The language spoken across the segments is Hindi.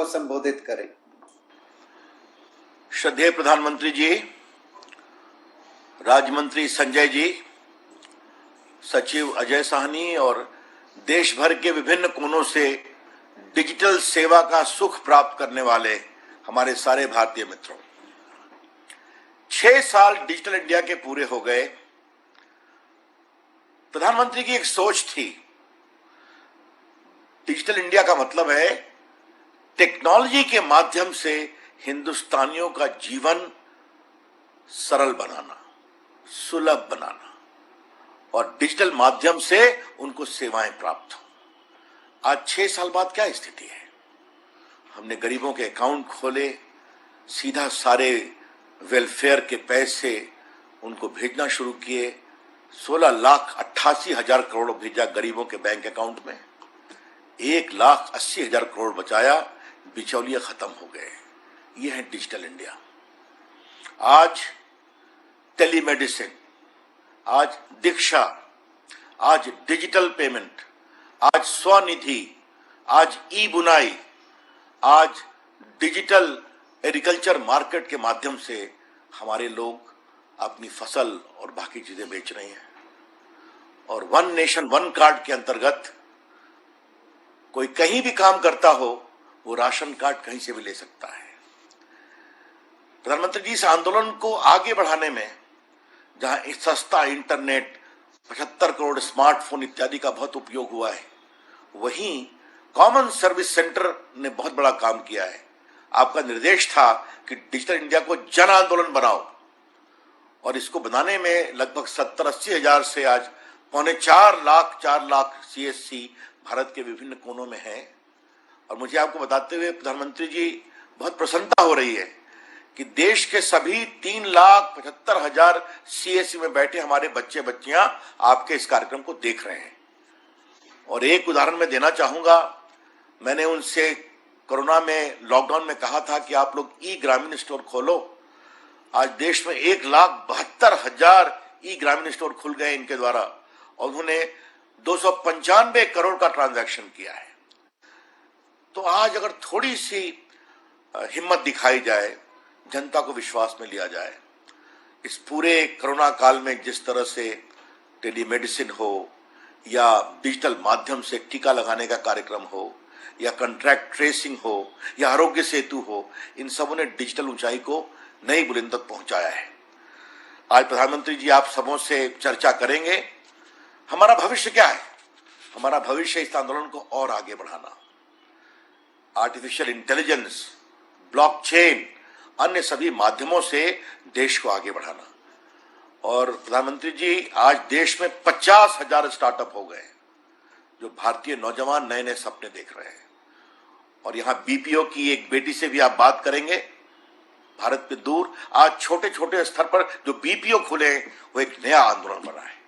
को संबोधित करें। श्रद्धेय प्रधानमंत्री जी, राज्य मंत्री संजय जी, सचिव अजय साहनी और देश भर के विभिन्न कोनों से डिजिटल सेवा का सुख प्राप्त करने वाले हमारे सारे भारतीय मित्रों, 6 साल डिजिटल इंडिया के पूरे हो गए। प्रधानमंत्री की एक सोच थी, डिजिटल इंडिया का मतलब है टेक्नोलॉजी के माध्यम से हिंदुस्तानियों का जीवन सरल बनाना, सुलभ बनाना और डिजिटल माध्यम से उनको सेवाएं प्राप्त हो। आज 6 साल बाद क्या स्थिति है? हमने गरीबों के अकाउंट खोले, सीधा सारे वेलफेयर के पैसे उनको भेजना शुरू किए। 16,88,000 करोड़ भेजा गरीबों के बैंक अकाउंट में, 1,80,000 करोड़ बचाया, बिचौलिए खत्म हो गए। ये है डिजिटल इंडिया। आज टेलीमेडिसिन, आज दीक्षा, आज डिजिटल पेमेंट, आज स्वनिधि, आज ई बुनाई, आज डिजिटल एग्रीकल्चर मार्केट के माध्यम से हमारे लोग अपनी फसल और बाकी चीजें बेच रहे हैं। और वन नेशन वन कार्ड के अंतर्गत कोई कहीं भी काम करता हो, वो राशन कार्ड कहीं से भी ले सकता है। प्रधानमंत्री जी, इस आंदोलन को आगे बढ़ाने में जहां सस्ता इंटरनेट, 75 करोड़ स्मार्टफोन इत्यादि का बहुत उपयोग हुआ है, वहीं कॉमन सर्विस सेंटर ने बहुत बड़ा काम किया है। आपका निर्देश था कि डिजिटल इंडिया को जन आंदोलन बनाओ और इसको बनाने में लगभग 70-80 हजार से आज 4.25 लाख CSC भारत के विभिन्न कोनों में है। और मुझे आपको बताते हुए प्रधानमंत्री जी बहुत प्रसन्नता हो रही है कि देश के सभी 3,75,000 CSC में बैठे हमारे बच्चे बच्चियां आपके इस कार्यक्रम को देख रहे हैं। और एक उदाहरण मैं देना चाहूंगा, मैंने उनसे कोरोना में, लॉकडाउन में कहा था कि आप लोग ई ग्रामीण स्टोर खोलो। आज देश में 1,72,000 ई ग्रामीण स्टोर खुल गए इनके द्वारा और उन्होंने 295 करोड़ का ट्रांजैक्शन किया है। तो आज अगर थोड़ी सी हिम्मत दिखाई जाए, जनता को विश्वास में लिया जाए, इस पूरे कोरोना काल में जिस तरह से टेलीमेडिसिन हो या डिजिटल माध्यम से टीका लगाने का कार्यक्रम हो या कॉन्ट्रैक्ट ट्रेसिंग हो या आरोग्य सेतु हो, इन सबों ने डिजिटल ऊंचाई को नई बुलंदी तक पहुंचाया है। आज प्रधानमंत्री जी आप सबों से चर्चा करेंगे, हमारा भविष्य क्या है? हमारा भविष्य इस आंदोलन को और आगे बढ़ाना, आर्टिफिशियल इंटेलिजेंस, ब्लॉकचेन, अन्य सभी माध्यमों से देश को आगे बढ़ाना। और प्रधानमंत्री जी, आज देश में 50,000 स्टार्टअप हो गए जो भारतीय नौजवान नए नए सपने देख रहे हैं। और यहां BPO की एक बेटी से भी आप बात करेंगे, भारत में दूर, आज छोटे छोटे स्तर पर जो BPO खुले हैं वो एक नया आंदोलन बना है।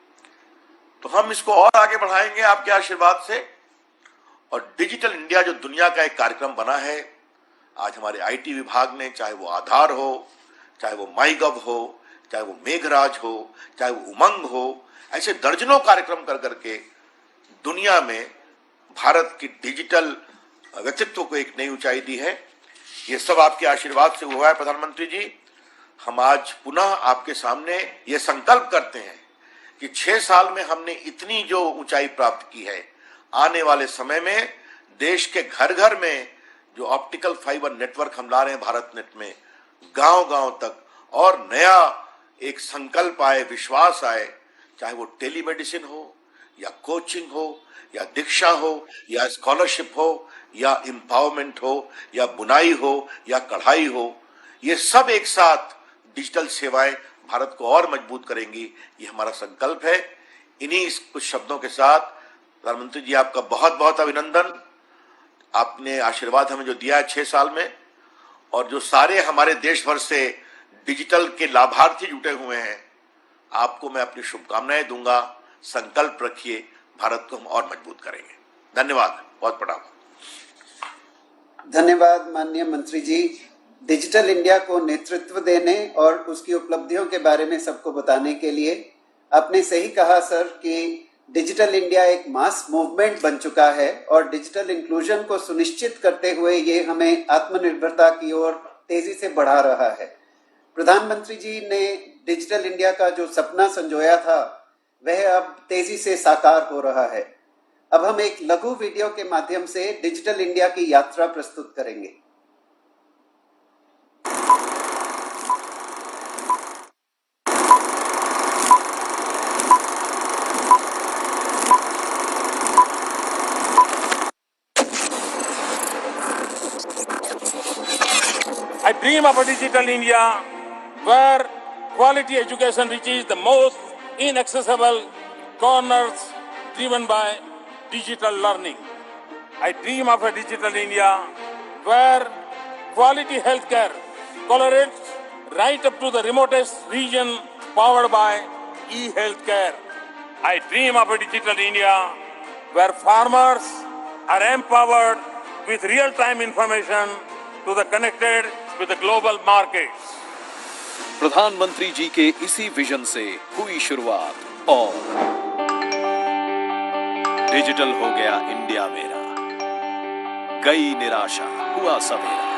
तो हम इसको और आगे बढ़ाएंगे आपके आशीर्वाद से। और डिजिटल इंडिया जो दुनिया का एक कार्यक्रम बना है, आज हमारे IT विभाग ने, चाहे वो आधार हो, चाहे वो माईगव हो, चाहे वो मेघराज हो, चाहे वो उमंग हो, ऐसे दर्जनों कार्यक्रम कर करके दुनिया में भारत की डिजिटल व्यक्तित्व को एक नई ऊंचाई दी है। ये सब आपके आशीर्वाद से हुआ है प्रधानमंत्री जी। हम आज पुनः आपके सामने ये संकल्प करते हैं कि 6 साल में हमने इतनी जो ऊंचाई प्राप्त की है, आने वाले समय में देश के घर घर में जो ऑप्टिकल फाइबर नेटवर्क हम ला रहे हैं भारत नेट में, गांव गांव तक, और नया एक संकल्प आए, विश्वास आए, चाहे वो टेलीमेडिसिन हो या कोचिंग हो या दीक्षा हो या स्कॉलरशिप हो या एम्पावरमेंट हो या बुनाई हो या कढ़ाई हो, ये सब एक साथ डिजिटल सेवाएं भारत को और मजबूत करेंगी। ये हमारा संकल्प है। इन्हीं कुछ शब्दों के साथ प्रधानमंत्री जी आपका बहुत बहुत अभिनंदन। आपने आशीर्वाद हमें जो दिया है 6 साल में, और जो सारे हमारे देश भर से डिजिटल के लाभार्थी जुटे हुए हैं, आपको मैं अपनी शुभकामनाएं दूंगा। संकल्प रखिए, भारत को हम और मजबूत करेंगे। धन्यवाद, बहुत प्रणाम। धन्यवाद माननीय मंत्री जी। डिजिटल इंडिया को नेतृत्व देने और उसकी उपलब्धियों के बारे में सबको बताने के लिए। आपने सही कहा सर कि डिजिटल इंडिया एक मास मूवमेंट बन चुका है और डिजिटल इंक्लूजन को सुनिश्चित करते हुए ये हमें आत्मनिर्भरता की ओर तेजी से बढ़ा रहा है। प्रधानमंत्री जी ने डिजिटल इंडिया का जो सपना संजोया था वह अब तेजी से साकार हो रहा है। अब हम एक लघु वीडियो के माध्यम से डिजिटल इंडिया की यात्रा प्रस्तुत करेंगे। I dream of a digital India where quality education reaches the most inaccessible corners driven by digital learning. I dream of a digital India where quality healthcare collaborates right up to the remotest region powered by e-healthcare. I dream of a digital India where farmers are empowered with real-time information to the connected with the global markets. प्रधानमंत्री जी के इसी विजन से हुई शुरुआत और डिजिटल हो गया इंडिया मेरा, गई निराशा हुआ सवेरा।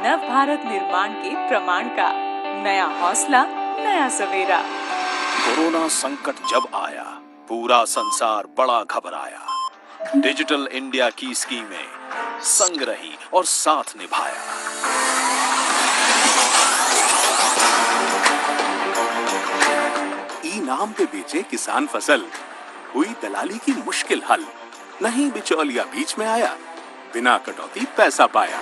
नव भारत निर्माण के प्रमाण का नया हौसला, नया सवेरा। कोरोना संकट जब आया पूरा संसार बड़ा घबराया। डिजिटल इंडिया की स्कीमें संग रही और साथ निभाया। ई नाम पे बेचे किसान फसल, हुई दलाली की मुश्किल हल। नहीं बिचौलिया बीच में आया, बिना कटौती पैसा पाया।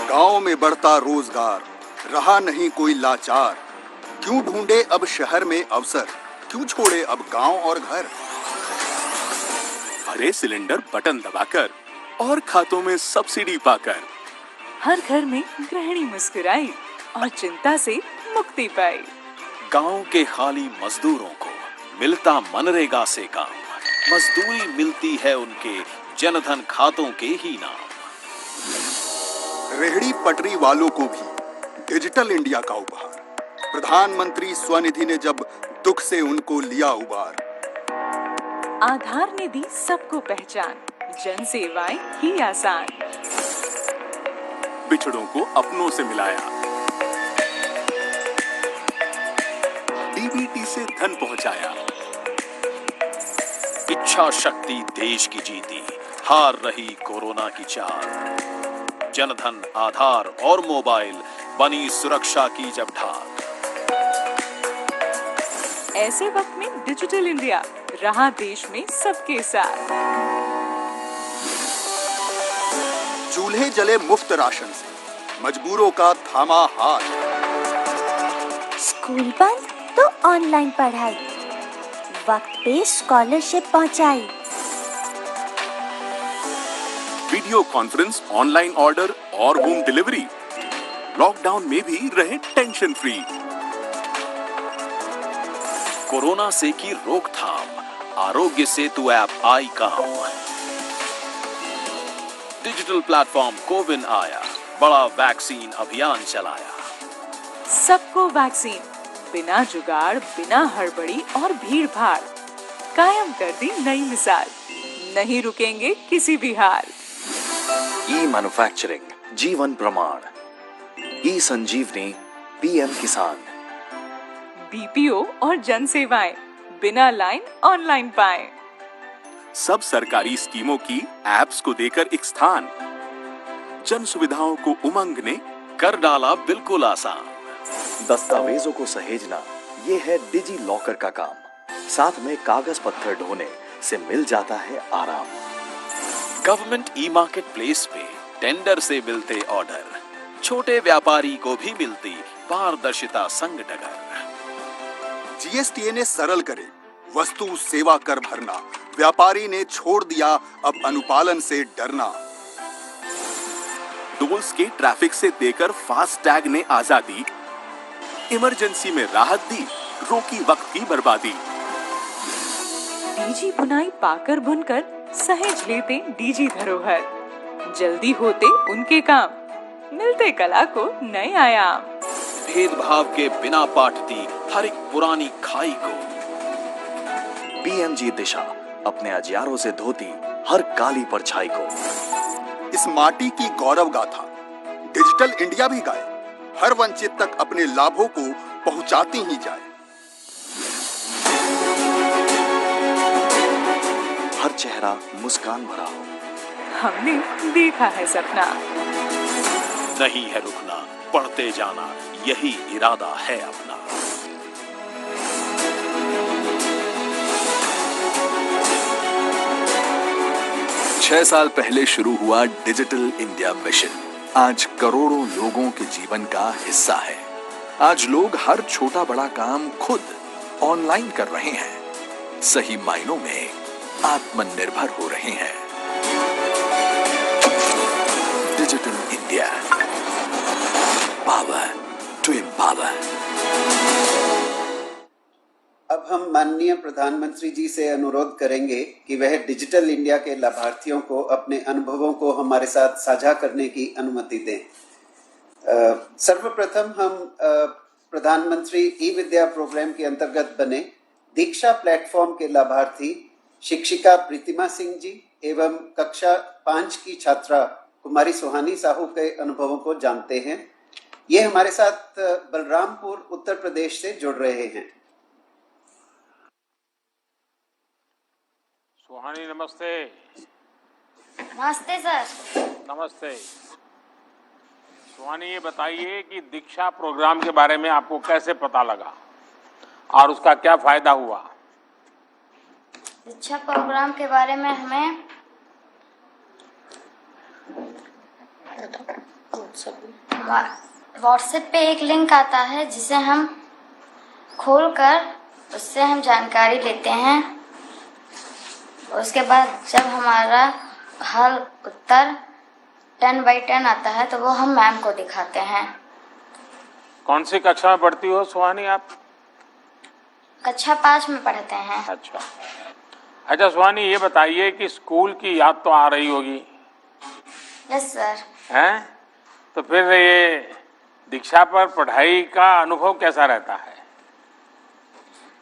गांव में बढ़ता रोजगार, रहा नहीं कोई लाचार। क्यों ढूंढे अब शहर में अवसर, क्यों छोड़े अब गांव और घर। भरे सिलेंडर बटन दबाकर और खातों में सब्सिडी पाकर। हर घर में गृहिणी मुस्कुराई और चिंता से मुक्ति पाई। गांव के खाली मजदूरों को मिलता मनरेगा से काम, मजदूरी मिलती है उनके जनधन खातों के ही नाम। रेहड़ी पटरी वालों को भी डिजिटल इंडिया का उपहार, प्रधानमंत्री स्वनिधि ने जब दुख से उनको लिया उबार। आधार ने दी सबको पहचान, जन सेवाएं ही आसान। बिछड़ों को अपनों से मिलाया, डीबीटी से धन पहुंचाया। इच्छा शक्ति देश की जीती, हार रही कोरोना की चाल। जनधन, आधार और मोबाइल बनी सुरक्षा की जब ढाल। ऐसे वक्त में डिजिटल इंडिया रहा देश में सबके साथ। चूल्हे जले मुफ्त राशन से, मजबूरों का थामा हाथ। स्कूल बंद तो ऑनलाइन पढ़ाई, वक्त पे स्कॉलरशिप पहुंचाई। वीडियो कॉन्फ्रेंस, ऑनलाइन ऑर्डर और होम डिलीवरी। लॉकडाउन में भी रहे टेंशन फ्री। कोरोना से की रोकथाम, आरोग्य सेतु ऐप आई काम। डिजिटल प्लेटफॉर्म कोविन आया, बड़ा वैक्सीन अभियान चलाया। सबको वैक्सीन, बिना जुगाड़, बिना हड़बड़ी और भीड़ भाड़, कायम कर दी नई मिसाल। नहीं रुकेंगे किसी भी हाल। ई मैन्युफैक्चरिंग, जीवन प्रमाण, ई संजीवनी, पीएम किसान। बीपीओ और जन सेवाएं बिना लाइन ऑनलाइन पाएं। सब सरकारी स्कीमों की एप्स को देकर एक स्थान, जन सुविधाओं को उमंग ने कर डाला बिल्कुल आसान। दस्तावेजों को सहेजना, ये है डिजी लॉकर का काम। साथ में कागज पत्थर ढोने से मिल जाता है आराम। गवर्नमेंट ई मार्केट प्लेस पे टेंडर से मिलते ऑर्डर, छोटे व्यापारी को भी मिलती पारदर्शिता संग डगर। जीएसटीए ने सरल करे वस्तु सेवा कर भरना, व्यापारी ने छोड़ दिया अब अनुपालन से डरना। टोल्स के ट्रैफिक से देकर फास्ट टैग ने आजादी, इमरजेंसी में राहत दी, रोकी वक्त की बर्बादी। डीजी बुनाई पाकर बुनकर सहेज लेते डीजी धरोहर। जल्दी होते उनके काम, मिलते कला को नए आयाम। भेदभाव के बिना पाटती हर एक पुरानी खाई को, पीएमजी दिशा अपने अजियारों से धोती हर काली परछाई को। इस माटी की गौरव गाथा डिजिटल इंडिया भी गाए, हर वंचित तक अपने लाभों को पहुंचाती ही जाए। हर चेहरा मुस्कान भरा हो। हमने देखा है सपना। नहीं है रुकना, बढ़ते जाना, यही इरादा है अपना। 6 साल पहले शुरू हुआ डिजिटल इंडिया मिशन आज करोड़ों लोगों के जीवन का हिस्सा है। आज लोग हर छोटा बड़ा काम खुद ऑनलाइन कर रहे हैं, सही मायनों में आत्मनिर्भर हो रहे हैं। Digital India, power to empower. अब हम माननीय प्रधानमंत्री जी से अनुरोध करेंगे कि वह डिजिटल इंडिया के लाभार्थियों को अपने अनुभवों को हमारे साथ साझा करने की अनुमति दें। सर्वप्रथम हम प्रधानमंत्री ई विद्या प्रोग्राम के अंतर्गत बने दीक्षा प्लेटफॉर्म के लाभार्थी शिक्षिका प्रीतिमा सिंह जी एवं कक्षा 5 की छात्रा कुमारी सुहानी साहू के अनुभवों को जानते हैं। ये हमारे साथ बलरामपुर उत्तर प्रदेश से जुड़ रहे हैं। सुहानी नमस्ते। नमस्ते सर। नमस्ते सुहानी, ये बताइए कि दीक्षा प्रोग्राम के बारे में आपको कैसे पता लगा और उसका क्या फायदा हुआ? दीक्षा प्रोग्राम के बारे में हमें व्हाट्सएप पे एक लिंक आता है जिसे हम खोलकर उससे हम जानकारी लेते हैं। उसके बाद जब हमारा हल उत्तर 10/10 आता है तो वो हम मैम को दिखाते हैं। कौन सी कक्षा में पढ़ती हो सुहानी आप? कक्षा 5 में पढ़ते हैं। अच्छा सुहानी, ये बताइए कि स्कूल की याद तो आ रही होगी? Yes sir. हैं? तो फिर ये दीक्षा पर पढ़ाई का अनुभव कैसा रहता है?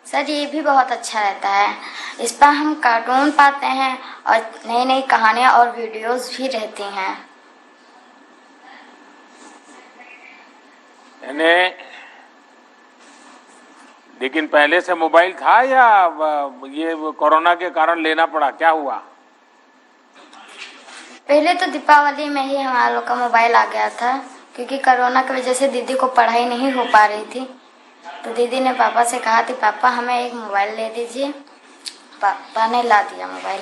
सर ये भी बहुत अच्छा रहता है। इस पर हम कार्टून पाते हैं और नई नई कहानियाँ और वीडियोस भी रहती हैं। लेकिन पहले से मोबाइल था या ये कोरोना के कारण लेना पड़ा, क्या हुआ? पहले तो दीपावली में ही हमारे लोग का मोबाइल आ गया था, क्योंकि कोरोना की वजह से दीदी को पढ़ाई नहीं हो पा रही थी। तो दीदी ने पापा से कहा थी पापा हमें एक मोबाइल ले दीजिए। पापा ने ला दिया मोबाइल।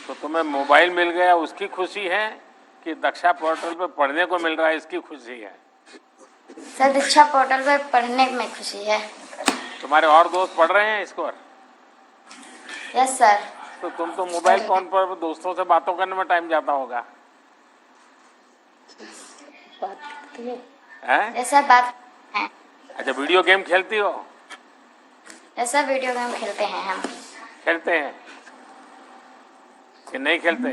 तो तुम्हें मोबाइल मिल गया उसकी खुशी है कि दीक्षा पोर्टल पे पढ़ने को मिल रहा है इसकी खुशी है? सर दीक्षा पोर्टल पे पढ़ने में खुशी है। तुम्हारे और दोस्त पढ़ रहे हैं इसको? Yes sir. तो तुम तो मोबाइल फोन पर दोस्तों से बातों करने में टाइम जाता होगा? यस सर, बात है। अच्छा, वीडियो गेम खेलती हो? यस सर, वीडियो गेम खेलते हैं हम। खेलते हैं कि नहीं खेलते?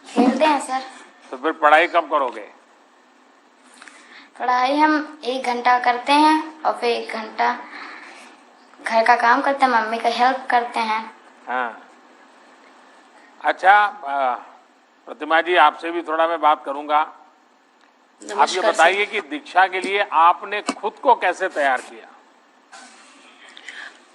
खेलते हैं सर। तो फिर पढ़ाई कब करोगे? पढ़ाई हम 1 घंटा करते हैं और फिर 1 घंटा घर का काम करते हैं, मम्मी का हेल्प करते हैं। हाँ। अच्छा प्रतिमा जी, आपसे भी थोड़ा मैं बात करूंगा। आप ये बताइए कि दीक्षा के लिए आपने खुद को कैसे तैयार किया?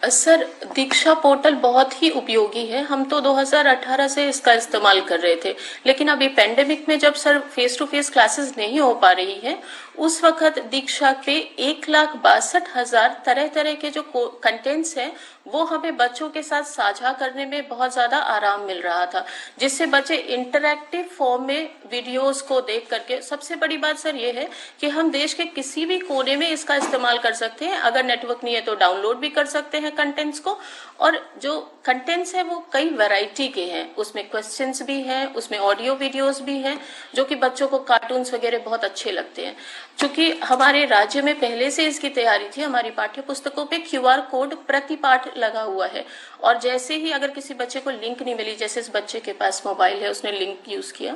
सर दीक्षा पोर्टल बहुत ही उपयोगी है। हम तो 2018 से इसका इस्तेमाल कर रहे थे, लेकिन अभी पेंडेमिक में जब sir face to face classes नहीं हो पा रही है, उस वक्त दीक्षा पे 1,62,000 तरह तरह के जो कंटेंट्स हैं वो हमें बच्चों के साथ साझा करने में बहुत ज्यादा आराम मिल रहा था, जिससे बच्चे इंटरैक्टिव फॉर्म में वीडियोस को देख करके, सबसे बड़ी बात सर ये है कि हम देश के किसी भी कोने में इसका इस्तेमाल कर सकते हैं। अगर नेटवर्क नहीं है तो डाउनलोड भी कर सकते हैं कंटेंट्स को। और जो कंटेंट्स है वो कई वैरायटी के हैं, उसमें क्वेश्चंस भी हैं, उसमें ऑडियो वीडियोस भी हैं, जो कि बच्चों को कार्टून्स वगैरह बहुत अच्छे लगते हैं। चूंकि हमारे राज्य में पहले से इसकी तैयारी थी, हमारी पाठ्य पुस्तकों पे QR कोड प्रति पाठ लगा हुआ है, और जैसे ही अगर किसी बच्चे को लिंक नहीं मिली, जैसे इस बच्चे के पास मोबाइल है उसने लिंक यूज किया,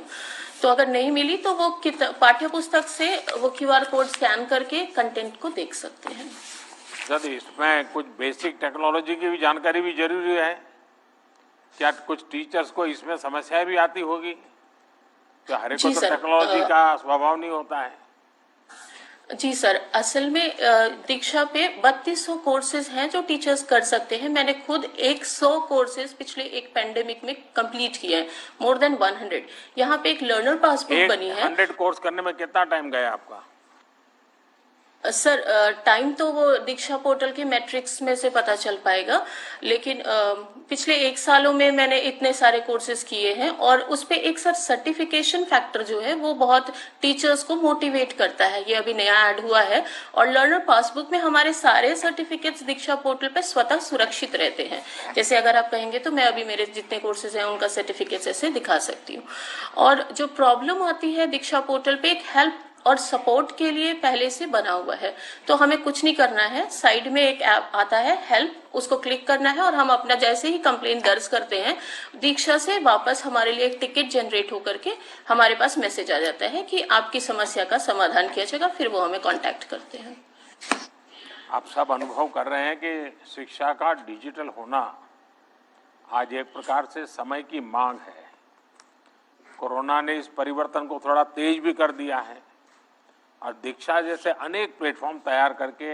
तो अगर नहीं मिली तो वो पाठ्य पुस्तक से वो QR कोड स्कैन करके कंटेंट को देख सकते हैं। सर इसमें कुछ बेसिक टेक्नोलॉजी की भी जानकारी भी जरूरी है। क्या कुछ टीचर्स को इसमें समस्याएं भी आती होगी? क्या हर एक को जी तो सर, टेक्नोलॉजी का स्वभाव नहीं होता है। जी सर, असल में दीक्षा पे 3200 कोर्सेज हैं जो टीचर्स कर सकते हैं। मैंने खुद 100 कोर्सेज पिछले एक पेंडेमिक में कंप्लीट किए हैं, मोर देन 100। यहाँ पे एक लर्नर पासबुक बनी है। 100 कोर्स करने में कितना टाइम गया आपका? सर टाइम तो वो दीक्षा पोर्टल के मैट्रिक्स में से पता चल पाएगा, लेकिन पिछले 1 सालों में मैंने इतने सारे कोर्सेज किए हैं। और उस पे एक सर सर्टिफिकेशन फैक्टर जो है वो बहुत टीचर्स को मोटिवेट करता है, ये अभी नया ऐड हुआ है। और लर्नर पासबुक में हमारे सारे सर्टिफिकेट्स दीक्षा पोर्टल पे स्वतः सुरक्षित रहते हैं। जैसे अगर आप कहेंगे तो मैं अभी मेरे जितने कोर्सेज हैं उनका सर्टिफिकेट्स ऐसे दिखा सकती हूँ। और जो प्रॉब्लम आती है दीक्षा पोर्टल पे, एक हेल्प और सपोर्ट के लिए पहले से बना हुआ है, तो हमें कुछ नहीं करना है। साइड में एक ऐप आता है हेल्प, उसको क्लिक करना है और हम अपना जैसे ही कंप्लेन दर्ज करते हैं, दीक्षा से वापस हमारे लिए एक टिकट जनरेट होकर के हमारे पास मैसेज आ जाता है कि आपकी समस्या का समाधान किया जाएगा। फिर वो हमें कांटेक्ट करते हैं। आप सब अनुभव कर रहे हैं कि शिक्षा का डिजिटल होना आज एक प्रकार से समय की मांग है। कोरोना ने इस परिवर्तन को थोड़ा तेज भी कर दिया है और दीक्षा जैसे अनेक प्लेटफॉर्म तैयार करके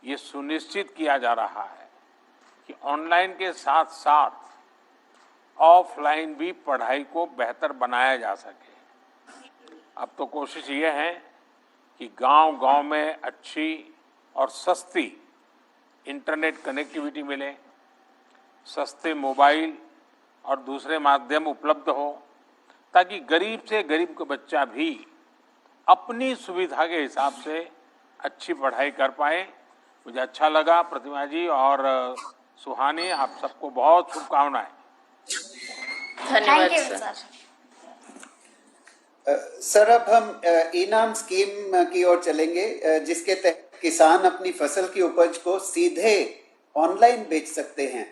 ये सुनिश्चित किया जा रहा है कि ऑनलाइन के साथ साथ ऑफलाइन भी पढ़ाई को बेहतर बनाया जा सके। अब तो कोशिश ये है कि गांव-गांव में अच्छी और सस्ती इंटरनेट कनेक्टिविटी मिले, सस्ते मोबाइल और दूसरे माध्यम उपलब्ध हो, ताकि गरीब से गरीब का बच्चा भी अपनी सुविधा के हिसाब से अच्छी पढ़ाई कर पाए। मुझे अच्छा लगा प्रतिमा जी और सुहानी, आप सबको बहुत शुभकामनाएं। धन्यवाद थैंक यू सर। सर अब हम इनाम स्कीम की ओर चलेंगे, जिसके तहत किसान अपनी फसल की उपज को सीधे ऑनलाइन बेच सकते हैं।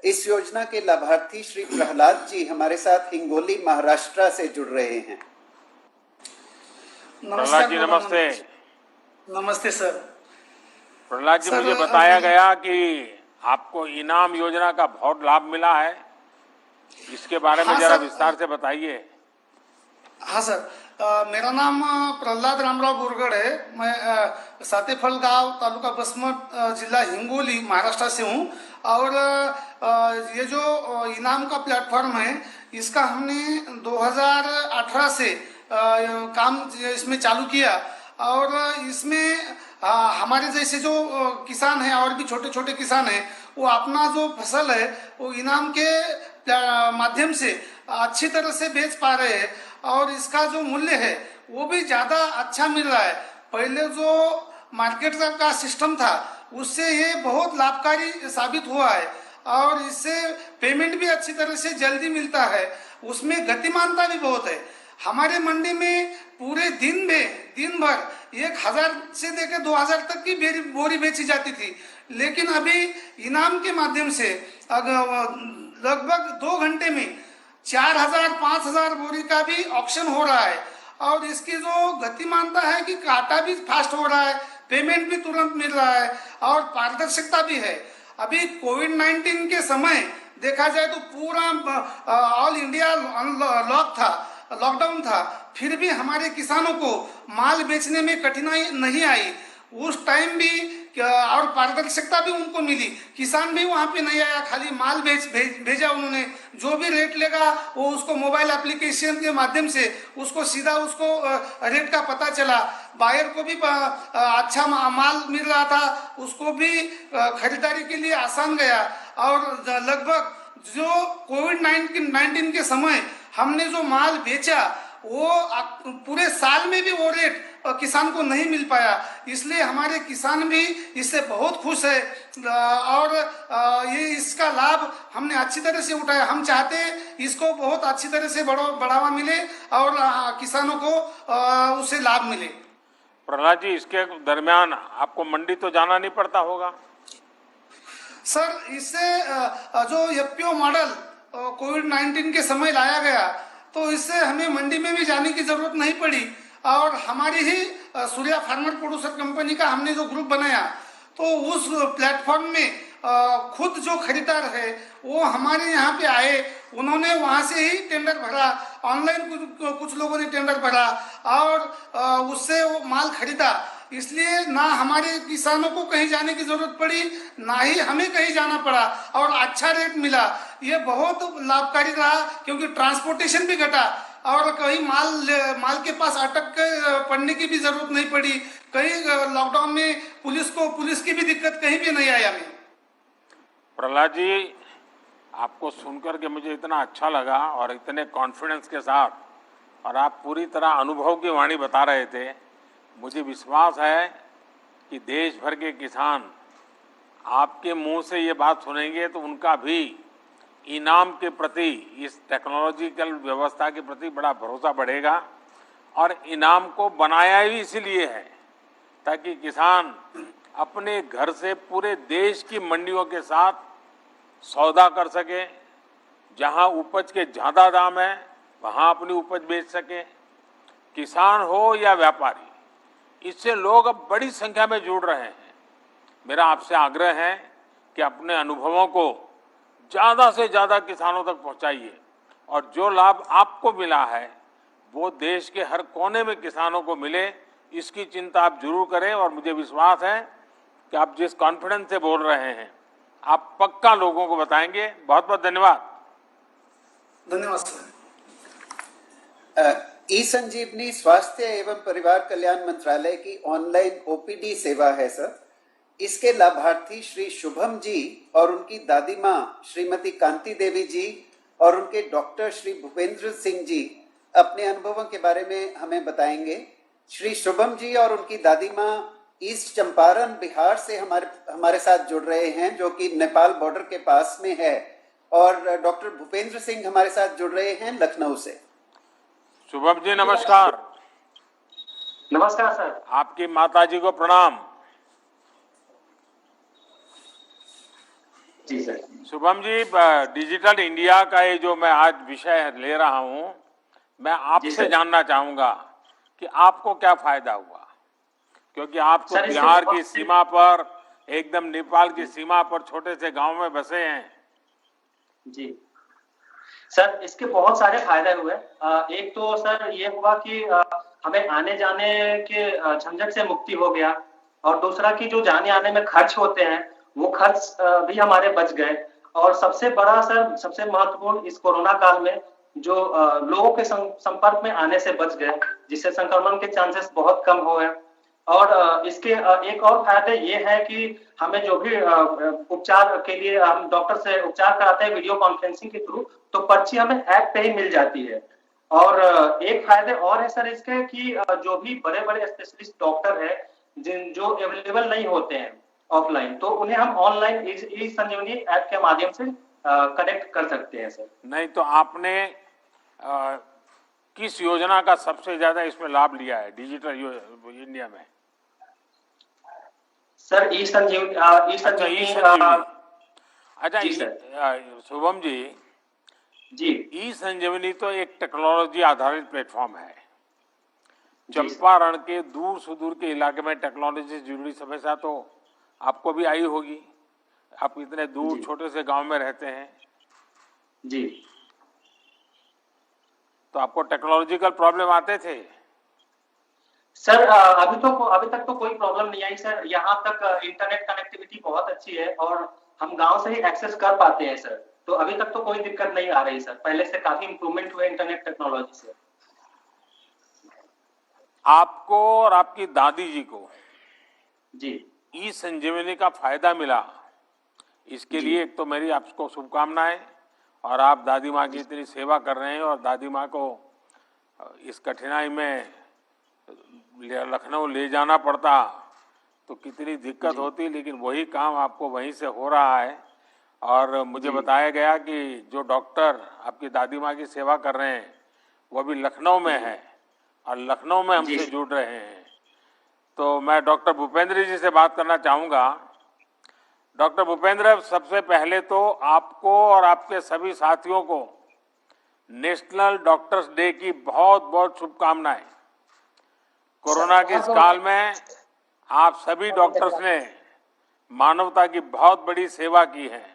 इस योजना के लाभार्थी श्री प्रहलाद जी हमारे साथ हिंगोली महाराष्ट्र से जुड़ रहे हैं। प्रहलाद जी नमस्ते। नमस्ते सर। प्रहलाद जी, सर, मुझे बताया गया कि आपको इनाम योजना का बहुत लाभ मिला है, इसके बारे में हाँ जरा सर। विस्तार से बताइए। हाँ सर, मेरा नाम प्रहलाद रामराव बोरगढ़ है। मैं सातेफल गांव, तालुका बसमत, जिला हिंगोली, महाराष्ट्र से हूँ। और ये जो इनाम का प्लेटफॉर्म है, इसका हमने 2018 से काम इसमें चालू किया। और इसमें हमारे जैसे जो किसान हैं और भी छोटे छोटे किसान हैं, वो अपना जो फसल है वो इनाम के माध्यम से अच्छी तरह से बेच पा रहे हैं। और इसका जो मूल्य है वो भी ज़्यादा अच्छा मिल रहा है। पहले जो मार्केट का सिस्टम था उससे ये बहुत लाभकारी साबित हुआ है। और इससे पेमेंट भी अच्छी तरह से जल्दी मिलता है, उसमें गतिमानता भी बहुत है। हमारे मंडी में पूरे दिन भर 1000 से लेकर 2000 तक की बोरी बेची जाती थी, लेकिन अभी इनाम के माध्यम से लगभग 2 घंटे में 4000-5000 बोरी का भी ऑक्शन हो रहा है। और इसकी जो गतिमानता है कि काटा भी फास्ट हो रहा है, पेमेंट भी तुरंत मिल रहा है और पारदर्शिता भी है। अभी कोविड-19 के समय देखा जाए तो पूरा ऑल इंडिया लॉकडाउन था, फिर भी हमारे किसानों को माल बेचने में कठिनाई नहीं आई। उस टाइम भी और पारदर्शिता भी उनको मिली। किसान भी वहाँ पे नहीं आया, खाली माल भेजा उन्होंने। जो भी रेट लेगा वो उसको मोबाइल एप्लीकेशन के माध्यम से उसको सीधा उसको रेट का पता चला। बायर को भी अच्छा माल मिल रहा था, उसको भी खरीदारी के लिए आसान गया। और लगभग जो कोविड-19 के समय हमने जो माल बेचा वो पूरे साल में भी वो रेट किसान को नहीं मिल पाया। इसलिए हमारे किसान भी इससे बहुत खुश है। और ये इसका लाभ हमने अच्छी तरह से उठाया। हम चाहते हैं इसको बहुत अच्छी तरह से बढ़ावा मिले और किसानों को उससे लाभ मिले। प्रहलाद जी, इसके दरमियान आपको मंडी तो जाना नहीं पड़ता होगा? सर, इससे जो एफपीओ मॉडल कोविड-19 के समय लाया गया, तो इससे हमें मंडी में भी जाने की जरूरत नहीं पड़ी। और हमारी ही सूर्या फार्मर प्रोड्यूसर कंपनी का हमने जो ग्रुप बनाया, तो तो उस प्लेटफॉर्म में खुद जो खरीदार है वो हमारे यहाँ पे आए, उन्होंने वहाँ से ही टेंडर भरा, ऑनलाइन कुछ लोगों ने टेंडर भरा और उससे वो माल खरीदा। इसलिए ना हमारे किसानों को कहीं जाने की जरूरत पड़ी, ना ही हमें कहीं जाना पड़ा और अच्छा रेट मिला। ये बहुत लाभकारी रहा क्योंकि ट्रांसपोर्टेशन भी घटा और कहीं माल के पास अटक पड़ने की भी जरूरत नहीं पड़ी। कहीं लॉकडाउन में पुलिस की भी दिक्कत कहीं भी नहीं आई हमें। प्रहलाद जी, आपको सुनकर के मुझे इतना अच्छा लगा और इतने कॉन्फिडेंस के साथ और आप पूरी तरह अनुभव की वाणी बता रहे थे। मुझे विश्वास है कि देश भर के किसान आपके मुंह से ये बात सुनेंगे तो उनका भी इनाम के प्रति, इस टेक्नोलॉजिकल व्यवस्था के प्रति बड़ा भरोसा बढ़ेगा। और इनाम को बनाया ही इसीलिए है ताकि किसान अपने घर से पूरे देश की मंडियों के साथ सौदा कर सके, जहां उपज के ज़्यादा दाम है वहां अपनी उपज बेच सके। किसान हो या व्यापारी, इससे लोग अब बड़ी संख्या में जुड़ रहे हैं। मेरा आपसे आग्रह है कि अपने अनुभवों को ज़्यादा से ज़्यादा किसानों तक पहुंचाइए और जो लाभ आपको मिला है वो देश के हर कोने में किसानों को मिले, इसकी चिंता आप जरूर करें। और मुझे विश्वास है कि आप जिस कॉन्फिडेंस से बोल रहे हैं आप पक्का लोगों को बताएंगे। बहुत बहुत धन्यवाद। धन्यवाद सर। ई संजीवनी स्वास्थ्य एवं परिवार कल्याण मंत्रालय की ऑनलाइन ओपीडी सेवा है सर। इसके लाभार्थी श्री शुभम जी और उनकी दादी माँ श्रीमती कांति देवी जी और उनके डॉक्टर श्री भूपेंद्र सिंह जी अपने अनुभवों के बारे में हमें बताएंगे। श्री शुभम जी और उनकी दादी माँ ईस्ट चंपारण बिहार से हमारे साथ जुड़ रहे हैं, जो कि नेपाल बॉर्डर के पास में है, और डॉक्टर भूपेंद्र सिंह हमारे साथ जुड़ रहे हैं लखनऊ से। शुभम जी नमस्कार। नमस्कार सर। आपकी माता जी को प्रणाम। जी sir. Shubham ji, digital India का ये जो मैं आज विषय ले रहा हूँ, मैं आपसे जानना चाहूंगा कि आपको क्या फायदा हुआ, क्योंकि आप तो बिहार की सीमा पर, एकदम नेपाल की सीमा पर छोटे से गांव में बसे हैं। जी सर, इसके बहुत सारे फायदे हुए। एक तो सर ये हुआ कि हमें आने जाने के झंझट से मुक्ति हो गया, और दूसरा कि जो जाने आने में खर्च होते हैं वो खर्च भी हमारे बच गए। और सबसे बड़ा सर, सबसे महत्वपूर्ण, इस कोरोना काल में जो लोगों के संपर्क में आने से बच गए, जिससे संक्रमण के चांसेस बहुत कम हो गए। और इसके एक और फायदे ये है कि हमें जो भी उपचार के लिए हम डॉक्टर से उपचार कराते हैं वीडियो कॉन्फ्रेंसिंग के थ्रू, तो पर्ची हमें ऐप पे ही मिल जाती है। और एक फायदे और है सर इसके कि जो भी बड़े बड़े स्पेशलिस्ट डॉक्टर है जो अवेलेबल नहीं होते हैं ऑफलाइन, तो उन्हें हम ऑनलाइन ई संजीवनी ऐप के माध्यम से कनेक्ट कर सकते हैं सर। नहीं तो आपने किस योजना का सबसे ज्यादा इसमें लाभ लिया है डिजिटल इंडिया में? सर ई संजीवनी। अच्छा, शुभम जी, ई संजीवनी तो एक टेक्नोलॉजी आधारित प्लेटफॉर्म है। चंपारण के दूर सुदूर के इलाके में टेक्नोलॉजी से जुड़ी समस्या तो आपको भी आई होगी। आप इतने दूर छोटे से गांव में रहते हैं जी, तो आपको टेक्नोलॉजिकल प्रॉब्लम आते थे? सर अभी तक तो कोई प्रॉब्लम नहीं आई सर। यहाँ तक इंटरनेट कनेक्टिविटी बहुत अच्छी है और हम गांव से ही एक्सेस कर पाते हैं सर, तो अभी तक तो कोई दिक्कत नहीं आ रही सर। पहले से काफी इंप्रूवमेंट हुए इंटरनेट टेक्नोलॉजी से। आपको और आपकी दादी जी को जी ई संजीवनी का फायदा मिला, इसके लिए एक तो मेरी आपको शुभकामनाएं। और आप दादी माँ की इतनी सेवा कर रहे हैं और दादी माँ को इस कठिनाई में लखनऊ ले जाना पड़ता तो कितनी दिक्कत होती, लेकिन वही काम आपको वहीं से हो रहा है। और मुझे बताया गया कि जो डॉक्टर आपकी दादी माँ की सेवा कर रहे हैं वो भी लखनऊ में है और लखनऊ में हमसे जुड़ रहे हैं। तो मैं डॉक्टर भूपेंद्र जी से बात करना चाहूँगा। डॉक्टर भूपेंद्र, सबसे पहले तो आपको और आपके सभी साथियों को नेशनल डॉक्टर्स डे की बहुत बहुत शुभकामनाएं। कोरोना के इस काल में आप सभी डॉक्टर्स ने मानवता की बहुत बड़ी सेवा की है।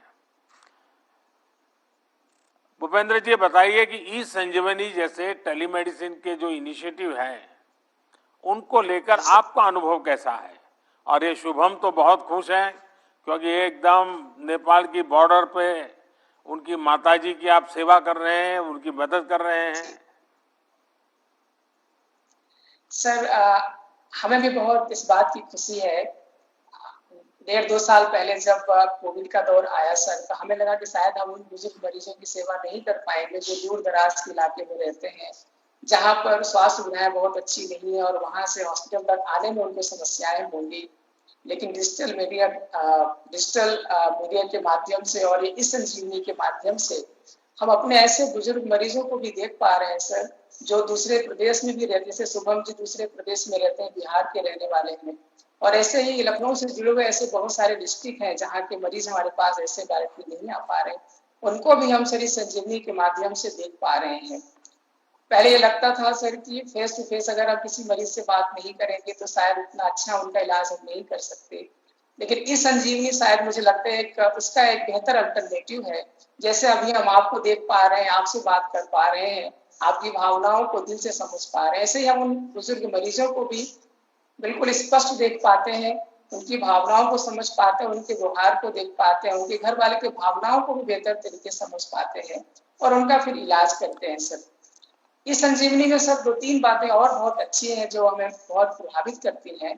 भूपेंद्र जी बताइए कि ई संजीवनी जैसे टेलीमेडिसिन के जो इनिशिएटिव है उनको लेकर आपका अनुभव कैसा है? और ये शुभम तो बहुत खुश हैं क्योंकि एकदम नेपाल की बॉर्डर पे उनकी माताजी की आप सेवा कर रहे हैं, उनकी मदद कर रहे हैं। सर हमें भी बहुत इस बात की खुशी है। 1.5-2 साल पहले जब कोविड का दौर आया सर, तो हमें लगा कि शायद हम उन बुजुर्ग मरीजों की सेवा नहीं कर पाएंगे जो दूर दराज के इलाके में रहते हैं, जहां पर स्वास्थ्य सुविधाएं बहुत अच्छी नहीं है और वहां से हॉस्पिटल तक आने में उनको समस्याएं होंगी। लेकिन डिजिटल मीडिया के माध्यम से और ये इस संजीवनी के माध्यम से हम अपने ऐसे बुजुर्ग मरीजों को भी देख पा रहे हैं सर, जो दूसरे प्रदेश में भी रहते हैं। जैसे शुभम जी दूसरे प्रदेश में रहते हैं, बिहार के रहने वाले हैं, और ऐसे ही लखनऊ से जुड़े हुए ऐसे बहुत सारे डिस्ट्रिक्ट हैं जहाँ के मरीज हमारे पास ऐसे डायरेक्टली नहीं आ पा रहे, उनको भी हम सर इस संजीवनी के माध्यम से देख पा रहे हैं। पहले ये लगता था सर कि फेस टू फेस अगर हम किसी मरीज से बात नहीं करेंगे तो शायद उतना अच्छा उनका इलाज हम नहीं कर सकते, लेकिन इस संजीवनी शायद मुझे लगता है उसका एक बेहतर अल्टरनेटिव है। जैसे अभी हम आपको देख पा रहे हैं, आपसे बात कर पा रहे हैं, आपकी भावनाओं को दिल से समझ पा रहे हैं, ऐसे ही हम उन बुजुर्ग मरीजों को भी बिल्कुल स्पष्ट देख पाते हैं, उनकी भावनाओं को समझ पाते हैं, उनके व्यवहार को देख पाते हैं, उनके घर वाले के भावनाओं को भी बेहतर तरीके से समझ पाते हैं और उनका फिर इलाज करते हैं सर। इस संजीवनी में सर 2-3 बातें और बहुत अच्छी हैं जो हमें बहुत प्रभावित करती हैं।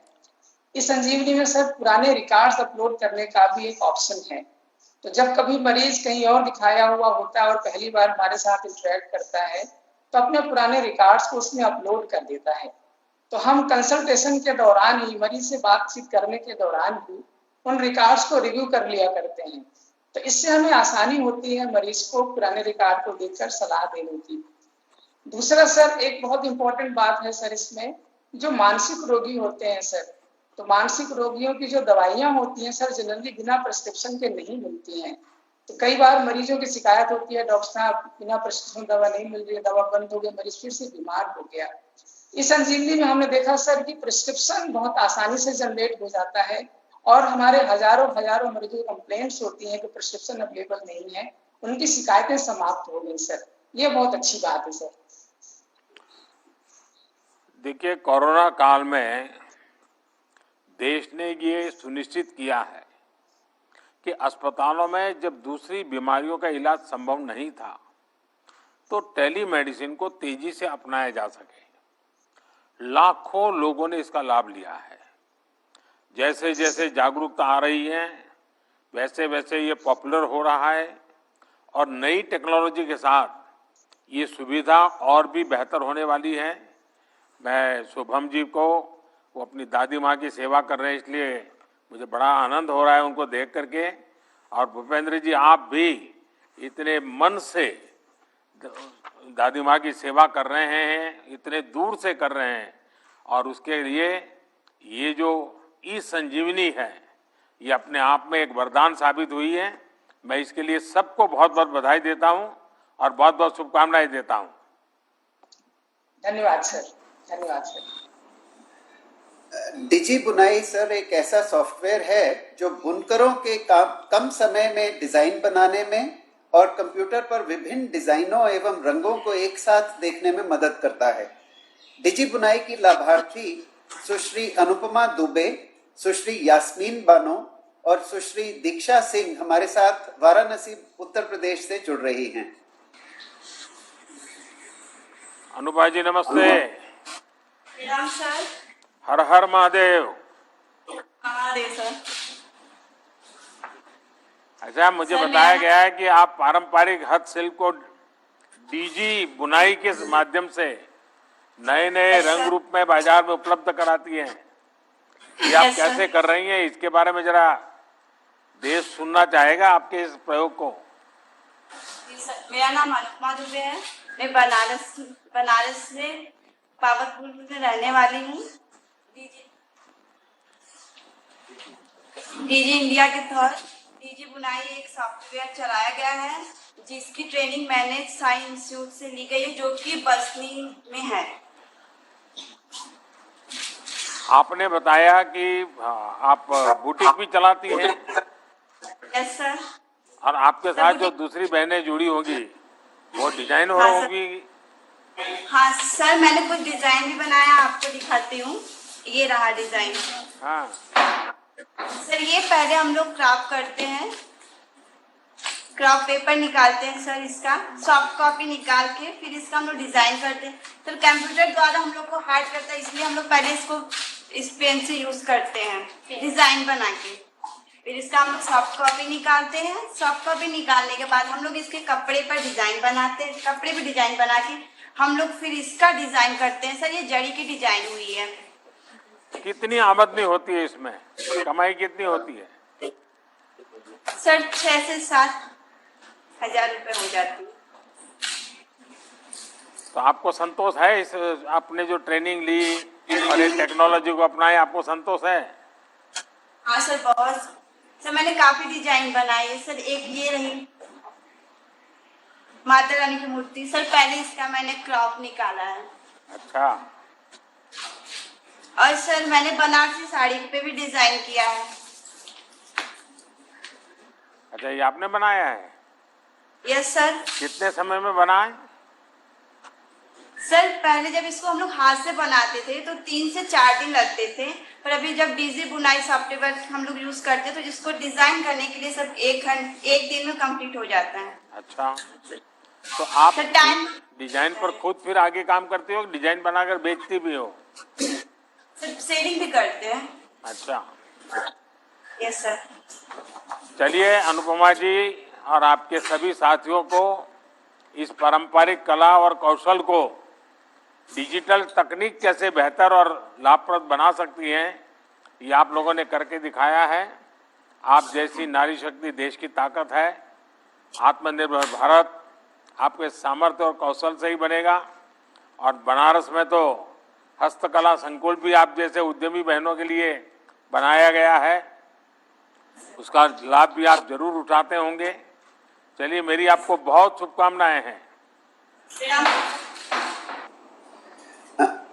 इस संजीवनी में सर पुराने रिकॉर्ड्स अपलोड करने का भी एक ऑप्शन है। तो जब कभी मरीज कहीं और दिखाया हुआ होता है और पहली बार हमारे साथ इंटरेक्ट करता है तो अपने पुराने रिकॉर्ड्स को उसमें अपलोड कर देता है। तो हम कंसल्टेशन के दौरान ही, मरीज से बातचीत करने के दौरान ही उन रिकॉर्ड्स को रिव्यू कर लिया करते हैं। तो इससे हमें आसानी होती है मरीज को पुराने रिकॉर्ड को देखकर सलाह देने की। दूसरा सर एक बहुत इंपॉर्टेंट बात है सर इसमें, जो मानसिक रोगी होते हैं सर, तो मानसिक रोगियों की जो दवाइयां होती हैं सर जनरली बिना प्रिस्क्रिप्शन के नहीं मिलती हैं। तो कई बार मरीजों की शिकायत होती है, डॉक्टर साहब बिना प्रिस्क्रिप्शन दवा नहीं मिल रही है, दवा बंद हो गई, मरीज फिर से बीमार हो गया। इस संजीवनी में हमने देखा सर कि प्रिस्क्रिप्शन बहुत आसानी से जनरेट हो जाता है और हमारे हजारों मरीजों की कंप्लेंट्स होती हैं कि प्रिस्क्रिप्शन अवेलेबल नहीं है, उनकी शिकायतें समाप्त हो गई सर। ये बहुत अच्छी बात है सर। देखिए, कोरोना काल में देश ने ये सुनिश्चित किया है कि अस्पतालों में जब दूसरी बीमारियों का इलाज संभव नहीं था तो टेलीमेडिसिन को तेजी से अपनाया जा सके। लाखों लोगों ने इसका लाभ लिया है। जैसे जैसे जागरूकता आ रही है वैसे वैसे ये पॉपुलर हो रहा है और नई टेक्नोलॉजी के साथ ये सुविधा और भी बेहतर होने वाली है। मैं शुभम जी को, वो अपनी दादी माँ की सेवा कर रहे हैं, इसलिए मुझे बड़ा आनंद हो रहा है उनको देख करके। और भूपेंद्र जी, आप भी इतने मन से दादी माँ की सेवा कर रहे हैं, इतने दूर से कर रहे हैं, और उसके लिए ये जो ई संजीवनी है ये अपने आप में एक वरदान साबित हुई है। मैं इसके लिए सबको बहुत बहुत बधाई देता हूँ और बहुत बहुत शुभकामनाएं देता हूँ। धन्यवाद सर। धन्यवाद सर। डिजी बुनाई सर एक ऐसा सॉफ्टवेयर है जो बुनकरों के कम समय में डिजाइन बनाने में और कंप्यूटर पर विभिन्न डिजाइनों एवं रंगों को एक साथ देखने में मदद करता है। डिजी बुनाई की लाभार्थी सुश्री अनुपमा दुबे, सुश्री यास्मीन बानो और सुश्री दीक्षा सिंह हमारे साथ वाराणसी उत्तर प्रदेश से जुड़ रही हैं। अनुपा जी नमस्ते। राम सर। हर हर महादेव। महादेव सर। अच्छा, मुझे बताया गया है कि आप पारंपरिक हस्तशिल्प को डीजी बुनाई के माध्यम से नए नए रंग रूप में बाजार में उपलब्ध कराती हैं। ये आप कैसे कर रही हैं, इसके बारे में जरा देश सुनना चाहेगा आपके इस प्रयोग को। मेरा नाम अनुपमा दुबे है। मैं बनारस में पावतपुर में रहने वाली हूँ। डीजी इंडिया के तहत डीजी बुनाई एक सॉफ्टवेयर चलाया गया है जिसकी ट्रेनिंग मैंने साई इंस्टीट्यूट से ली गई है जो कि बसनी में है। आपने बताया कि आप बुटीक भी चलाती हैं यस सर। और आपके साथ जो दूसरी बहनें जुड़ी होंगी वो डिजाइन हो हाँ, सर। होगी। हाँ सर, मैंने कुछ डिजाइन भी बनाया, आपको दिखाती हूँ। ये रहा डिजाइन। हाँ सर ये पहले हम लोग क्राफ्ट करते हैं, क्राफ्ट पेपर निकालते हैं सर, इसका सॉफ्ट कॉपी निकाल के फिर इसका हम लोग डिजाइन करते हैं। तो कंप्यूटर द्वारा हम लोग को हार्ड करता है, इसलिए हम लोग पहले इसको इस पेन से यूज करते हैं डिजाइन बना के। फिर इसका हम लोग सॉफ्ट कॉपी निकालते हैं। सॉफ्ट कॉपी निकालने के बाद हम लोग इसके कपड़े पर डिजाइन बनाते हैं। कपड़े पर डिजाइन बना के हम लोग फिर इसका डिजाइन करते हैं। सर ये जड़ी की डिजाइन हुई है। कितनी आमदनी होती है इसमें, कमाई कितनी होती है? सर 6 से 7 हजार रुपए हो जाती है। तो आपको संतोष है इस आपने जो ट्रेनिंग ली और ये टेक्नोलॉजी को अपनाया, आपको संतोष है? हाँ सर बहुत। सर मैंने काफी डिजाइन बनाई है सर। एक ये रही माता रानी की मूर्ति सर, पहले इसका मैंने क्रॉप निकाला है। अच्छा। और सर मैंने बनारसी साड़ी पे भी डिजाइन किया है। अच्छा ये आपने बनाया है? Yes sir. कितने समय में बनाए? सर पहले जब इसको हम लोग हाथ से बनाते थे तो 3 से 4 दिन लगते थे, पर अभी जब डीजी बुनाई सॉफ्टवेयर हम लोग यूज करते हैं तो इसको डिजाइन करने के लिए सर 1 दिन में कंप्लीट हो जाता है। अच्छा, तो आप सर टाइम डिजाइन पर खुद फिर आगे काम करते हो, डिजाइन बनाकर बेचती भी हो? सर सेलिंग भी करते हैं। अच्छा। Yes sir. चलिए अनुपमा जी और आपके सभी साथियों को इस पारंपरिक कला और कौशल को डिजिटल तकनीक कैसे बेहतर और लाभप्रद बना सकती हैं, ये आप लोगों ने करके दिखाया है। आप जैसी नारी शक्ति देश की ताकत है। आत्मनिर्भर भारत आपके सामर्थ्य और कौशल से ही बनेगा। और बनारस में तो हस्तकला संकुल भी आप जैसे उद्यमी बहनों के लिए बनाया गया है, उसका लाभ भी आप जरूर उठाते होंगे। चलिए मेरी आपको बहुत शुभकामनाएं हैं।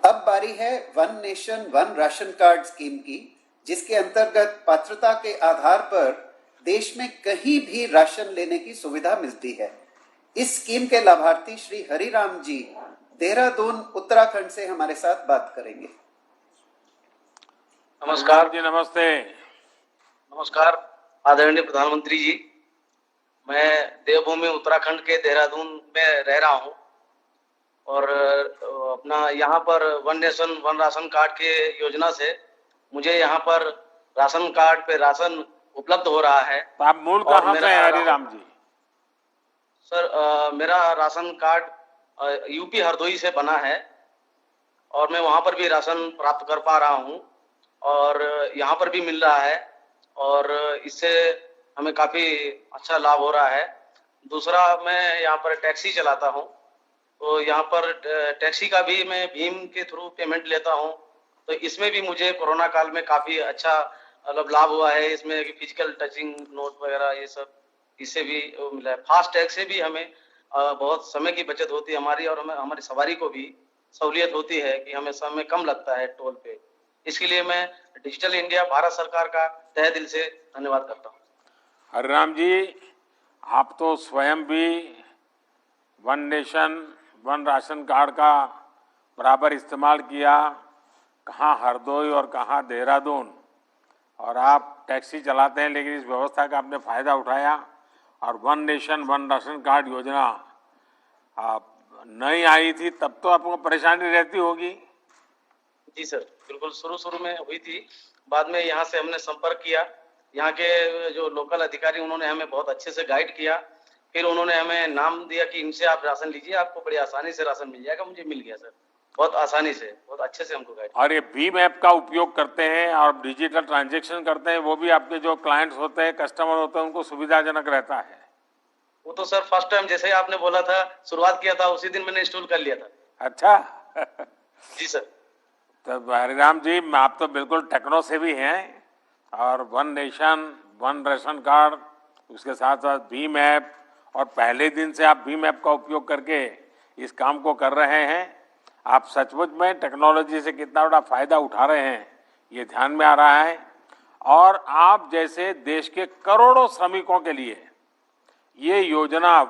अब बारी है one nation one ration card scheme की, जिसके अंतर्गत पात्रता के आधार पर देश में कहीं भी राशन लेने की सुविधा मिलती है। इस स्कीम के लाभार्थी श्री हरिराम जी देहरादून उत्तराखंड से हमारे साथ बात करेंगे। नमस्कार जी। नमस्ते। नमस्कार आदरणीय प्रधानमंत्री जी, मैं देवभूमि उत्तराखंड के देहरादून में रह रहा हूं और अपना यहाँ पर one nation one ration card के योजना से मुझे यहाँ पर राशन कार्ड पे राशन उपलब्ध हो रहा है। तो आप मूल कहाँ से हैं हरिराम जी? सर मेरा राशन कार्ड यूपी हरदोई से बना है और मैं वहाँ पर भी राशन प्राप्त कर पा रहा हूँ और यहाँ पर भी मिल रहा है और इससे हमें काफी अच्छा लाभ हो रहा है। दूसरा, मैं यहाँ पर टैक्सी चलाता हूँ, तो यहाँ पर टैक्सी का भी मैं भीम के थ्रू पेमेंट लेता हूँ, तो इसमें भी मुझे कोरोना काल में काफी अच्छा मतलब लाभ हुआ है। इसमें फिजिकल टचिंग नोट वगैरह ये सब इससे भी मिला है। फास्ट टैग से भी हमें बहुत समय की बचत होती है हमारी, और हमें हमारी सवारी को भी सहूलियत होती है कि हमें समय कम लगता है टोल पे। इसके लिए मैं डिजिटल इंडिया भारत सरकार का तहे दिल से धन्यवाद करता हूँ। हरिराम जी, आप तो स्वयं भी one nation one ration card का बराबर इस्तेमाल किया, कहाँ हरदोई और कहाँ देहरादून, और आप टैक्सी चलाते हैं, लेकिन इस व्यवस्था का आपने फ़ायदा उठाया और one nation one ration card योजना आप नहीं आई थी तब तो आपको परेशानी रहती होगी। जी सर, बिल्कुल शुरू में हुई थी, बाद में यहाँ से हमने संपर्क किया, यहाँ के जो लोकल अधिकारी उन्होंने हमें बहुत अच्छे से गाइड किया, फिर उन्होंने हमें नाम दिया कि इनसे आप राशन लीजिए, आपको बड़ी आसानी से राशन मिल जाएगा। मुझे मिल गया सर, बहुत आसानी से, बहुत अच्छे से हमको गाइड। और ये भीम ऐप का उपयोग करते हैं और डिजिटल ट्रांजैक्शन करते हैं, वो भी आपके जो क्लाइंट्स होते हैं, कस्टमर होते हैं, उनको सुविधाजनक रहता है? वो तो सर फर्स्ट टाइम जैसे आपने बोला था, शुरुआत किया था, उसी दिन मैंने इंस्टॉल कर लिया था। अच्छा। जी सर। तो हरिराम जी, आप तो बिल्कुल टेक्नो से भी हैं, और one nation one ration card, उसके साथ साथ भीम ऐप, और पहले दिन से आप भीम ऐप का उपयोग करके इस काम को कर रहे हैं। आप सचमुच में टेक्नोलॉजी से कितना बड़ा फायदा उठा रहे हैं, ये ध्यान में आ रहा है। और आप जैसे देश के करोड़ों श्रमिकों के लिए ये योजना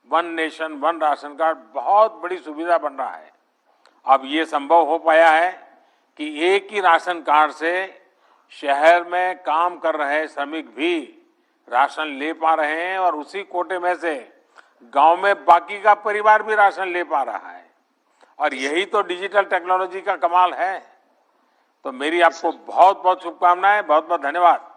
one nation one ration card बहुत बड़ी सुविधा बन रहा है। अब ये संभव हो पाया है कि एक ही राशन कार्ड से शहर में काम कर रहे श्रमिक भी राशन ले पा रहे हैं और उसी कोटे में से गांव में बाकी का परिवार भी राशन ले पा रहा है। और यही तो डिजिटल टेक्नोलॉजी का कमाल है। तो मेरी आपको बहुत बहुत शुभकामनाएं, बहुत बहुत धन्यवाद।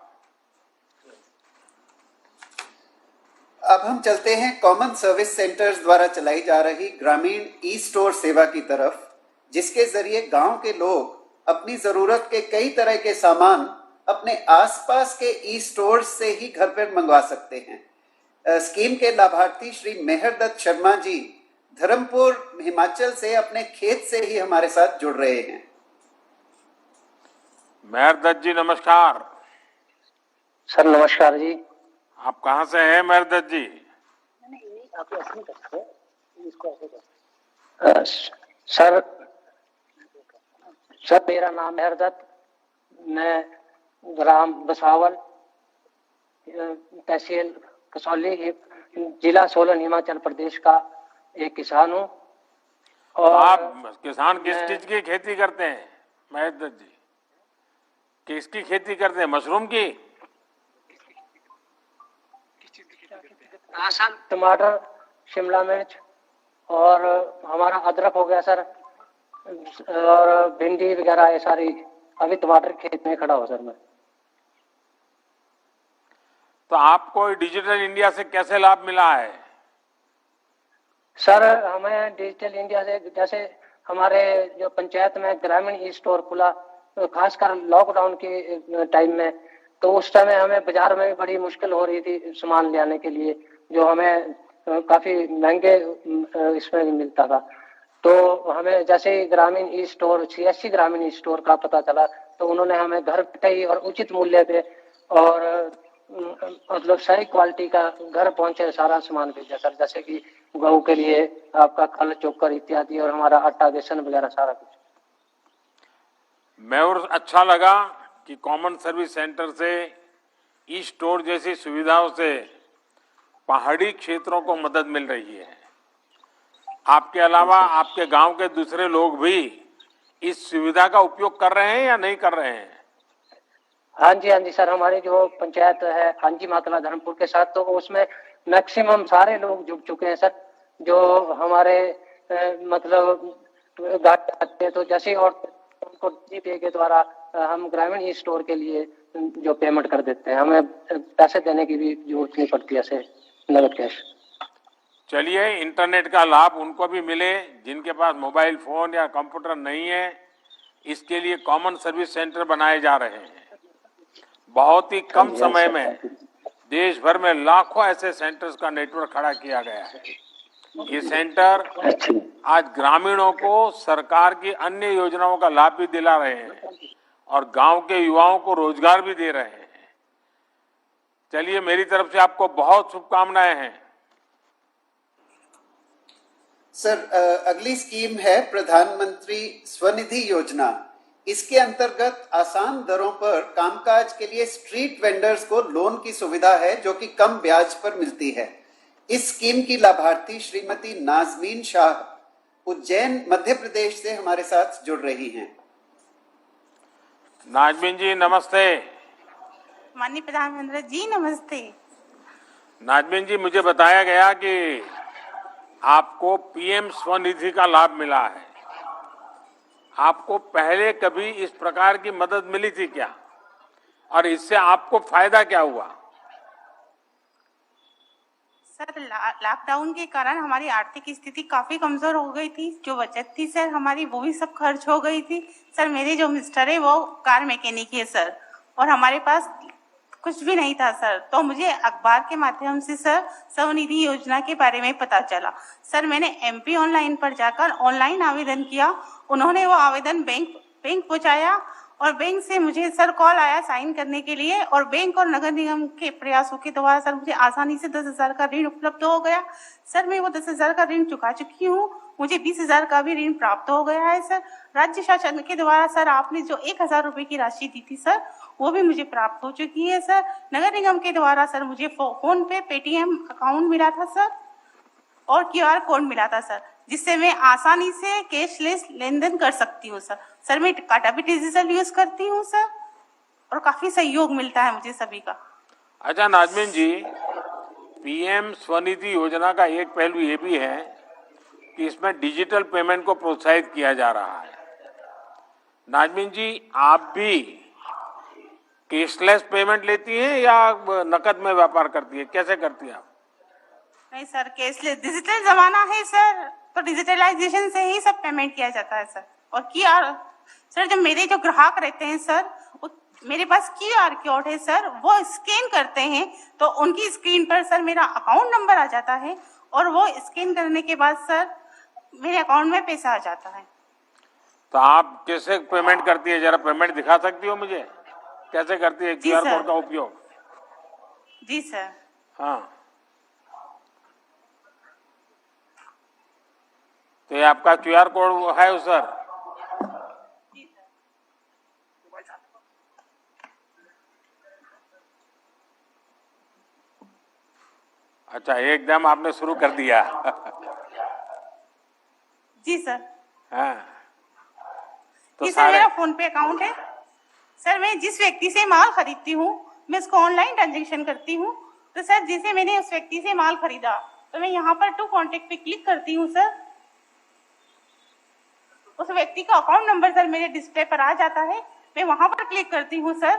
अब हम चलते हैं कॉमन सर्विस सेंटर्स द्वारा चलाई जा रही ग्रामीण ई स्टोर सेवा की तरफ, जिसके जरिए गांव के लोग अपनी जरूरत के कई तरह के सामान अपने आसपास के ई स्टोर से ही घर पर मंगवा सकते हैं। स्कीम के लाभार्थी श्री मेहरदत्त शर्मा जी धर्मपुर हिमाचल से अपने खेत से ही हमारे साथ जुड़ रहे हैं। मेहरदत्त जी नमस्कार। सर नमस्कार जी। आप कहाँ से हैं मेहरदत्त जी? सर मेरा नाम मेहरदत्त, मैं ग्राम बसावल, तहसील कसौली, जिला सोलन, हिमाचल प्रदेश का एक किसान हूँ। और आप किसान किस चीज की खेती करते हैं मेहरदत्त जी? किसकी खेती करते हैं? मशरूम की? लहसुन, टमाटर, शिमला मिर्च और हमारा अदरक हो गया सर, और भिंडी वगैरह ये सारी। अभी टमाटर खेत में खड़ा हो सर मैं। तो आपको डिजिटल इंडिया से कैसे लाभ मिला है? सर हमें डिजिटल इंडिया से, जैसे हमारे जो पंचायत में ग्रामीण ई स्टोर खुला, तो खासकर लॉकडाउन के टाइम में, तो उस समय हमें बाजार में बड़ी मुश्किल हो रही थी सामान ले आने के लिए, जो हमें काफी महंगे इसमें मिलता था। तो हमें जैसे ही ग्रामीण ई स्टोर, CSC ग्रामीण ई स्टोर का पता चला, तो उन्होंने हमें घर पे ही और उचित मूल्य पे और मतलब सही क्वालिटी का घर पहुंचे सारा सामान भेजा सर, जैसे कि गेहूं के लिए आपका खल, चोकर इत्यादि, और हमारा आटा, बेसन वगैरह सारा कुछ। मैं और अच्छा लगा कि कॉमन सर्विस सेंटर से ई स्टोर जैसी सुविधाओं से पहाड़ी क्षेत्रों को मदद मिल रही है। आपके अलावा आपके गांव के दूसरे लोग भी इस सुविधा का उपयोग कर रहे हैं या नहीं कर रहे हैं? हाँ जी सर, हमारी जो पंचायत है हांजी मातला धर्मपुर के साथ, तो उसमें मैक्सिमम सारे लोग जुड़ चुके हैं सर, जो हमारे मतलब गाड़ी आते हैं, तो जैसे और उनको जीपे के द्वारा हम ग्रामीण ई स्टोर के लिए जो पेमेंट कर देते हैं, हमें पैसे देने की भी जरूरत नहीं पड़ती ऐसे नगद कैश। चलिए, इंटरनेट का लाभ उनको भी मिले जिनके पास मोबाइल फोन या कंप्यूटर नहीं है। इसके लिए कॉमन सर्विस सेंटर बनाए जा रहे हैं। बहुत ही कम समय में देश भर में लाखों ऐसे सेंटर्स का नेटवर्क खड़ा किया गया है। ये सेंटर आज ग्रामीणों को सरकार की अन्य योजनाओं का लाभ भी दिला रहे हैं और गांव के युवाओं को रोजगार भी दे रहे हैं। चलिए, मेरी तरफ से आपको बहुत शुभकामनाएं हैं। सर, अगली स्कीम है प्रधानमंत्री स्वनिधि योजना। इसके अंतर्गत आसान दरों पर कामकाज के लिए स्ट्रीट वेंडर्स को लोन की सुविधा है, जो कि कम ब्याज पर मिलती है। इस स्कीम की लाभार्थी श्रीमती नाजमीन शाह उज्जैन मध्य प्रदेश से हमारे साथ जुड़ रही हैं। नाजमीन जी नमस्ते। माननीय प्रधानमंत्री जी नमस्ते। नाजमीन जी, मुझे बताया गया कि आपको पीएम स्वनिधि का लाभ मिला है। आपको पहले कभी इस प्रकार की मदद मिली थी क्या, और इससे आपको फायदा क्या हुआ? सर, लॉकडाउन के कारण हमारी आर्थिक स्थिति काफी कमजोर हो गई थी। जो बचत थी सर हमारी, वो भी सब खर्च हो गई थी। सर, मेरे जो मिस्टर है वो कार मैकेनिक है सर, और हमारे पास कुछ भी नहीं था सर। तो मुझे अखबार के माध्यम से सर स्वनिधि योजना के बारे में पता चला। सर, मैंने MP ऑनलाइन पर जाकर ऑनलाइन आवेदन किया। उन्होंने वो आवेदन बैंक पहुंचाया और बैंक से मुझे सर कॉल आया साइन करने के लिए, और बैंक और नगर निगम के प्रयासों के द्वारा सर मुझे आसानी से 10,000 का ऋण उपलब्ध हो गया। सर, मैं वो 10,000 का ऋण चुका चुकी हूँ। मुझे 20,000 का भी ऋण प्राप्त हो गया है सर। राज्य शासन के द्वारा सर आपने जो 1,000 रुपए की राशि दी थी सर, वो भी मुझे प्राप्त हो चुकी है सर। नगर निगम के द्वारा सर मुझे फोन पे पेटीएम अकाउंट मिला था सर और QR कोड मिला था सर, जिससे मैं आसानी से कैशलेस लेन देन कर सकती हूँ सर। सर मैं टाटा भी डिजिटल यूज करती हूँ सर और काफी सहयोग मिलता है मुझे सभी का। अच्छा नाजमीन जी, PM स्वनिधि योजना का एक पहलू ये भी है कि इसमें डिजिटल पेमेंट को प्रोत्साहित किया जा रहा है। नाजमीन जी, आप भी कैशलेस पेमेंट लेती हैं या नकद में व्यापार करती है, कैसे करती हैं आप? नहीं सर, कैशलेस डिजिटल जमाना है सर, तो डिजिटलाइजेशन से ही सब पेमेंट किया जाता है सर। और QR सर, जब मेरे जो ग्राहक रहते हैं सर, मेरे पास QR कोड है सर, वो स्कैन करते हैं तो उनकी स्क्रीन पर सर मेरा अकाउंट नंबर आ जाता है और वो स्कैन करने के बाद सर मेरे अकाउंट में पैसा आ जाता है। तो आप कैसे पेमेंट करती है, जरा पेमेंट दिखा सकती हो मुझे, कैसे करती है QR कोड का उपयोग? जी सर। हाँ, तो ये आपका QR कोड है सर? अच्छा, एकदम आपने शुरू कर दिया। जी सर। हाँ, तो जी सर, मेरा फोन पे अकाउंट है सर। मैं जिस व्यक्ति से माल खरीदती हूँ मैं उसको ऑनलाइन ट्रांजेक्शन करती हूँ। तो सर जैसे मैंने उस व्यक्ति से माल खरीदा तो मैं यहाँ पर टू कॉन्टेक्ट पे क्लिक करती हूँ सर। उस व्यक्ति का अकाउंट नंबर सर मेरे डिस्प्ले पर आ जाता है, मैं वहां पर क्लिक करती हूँ सर,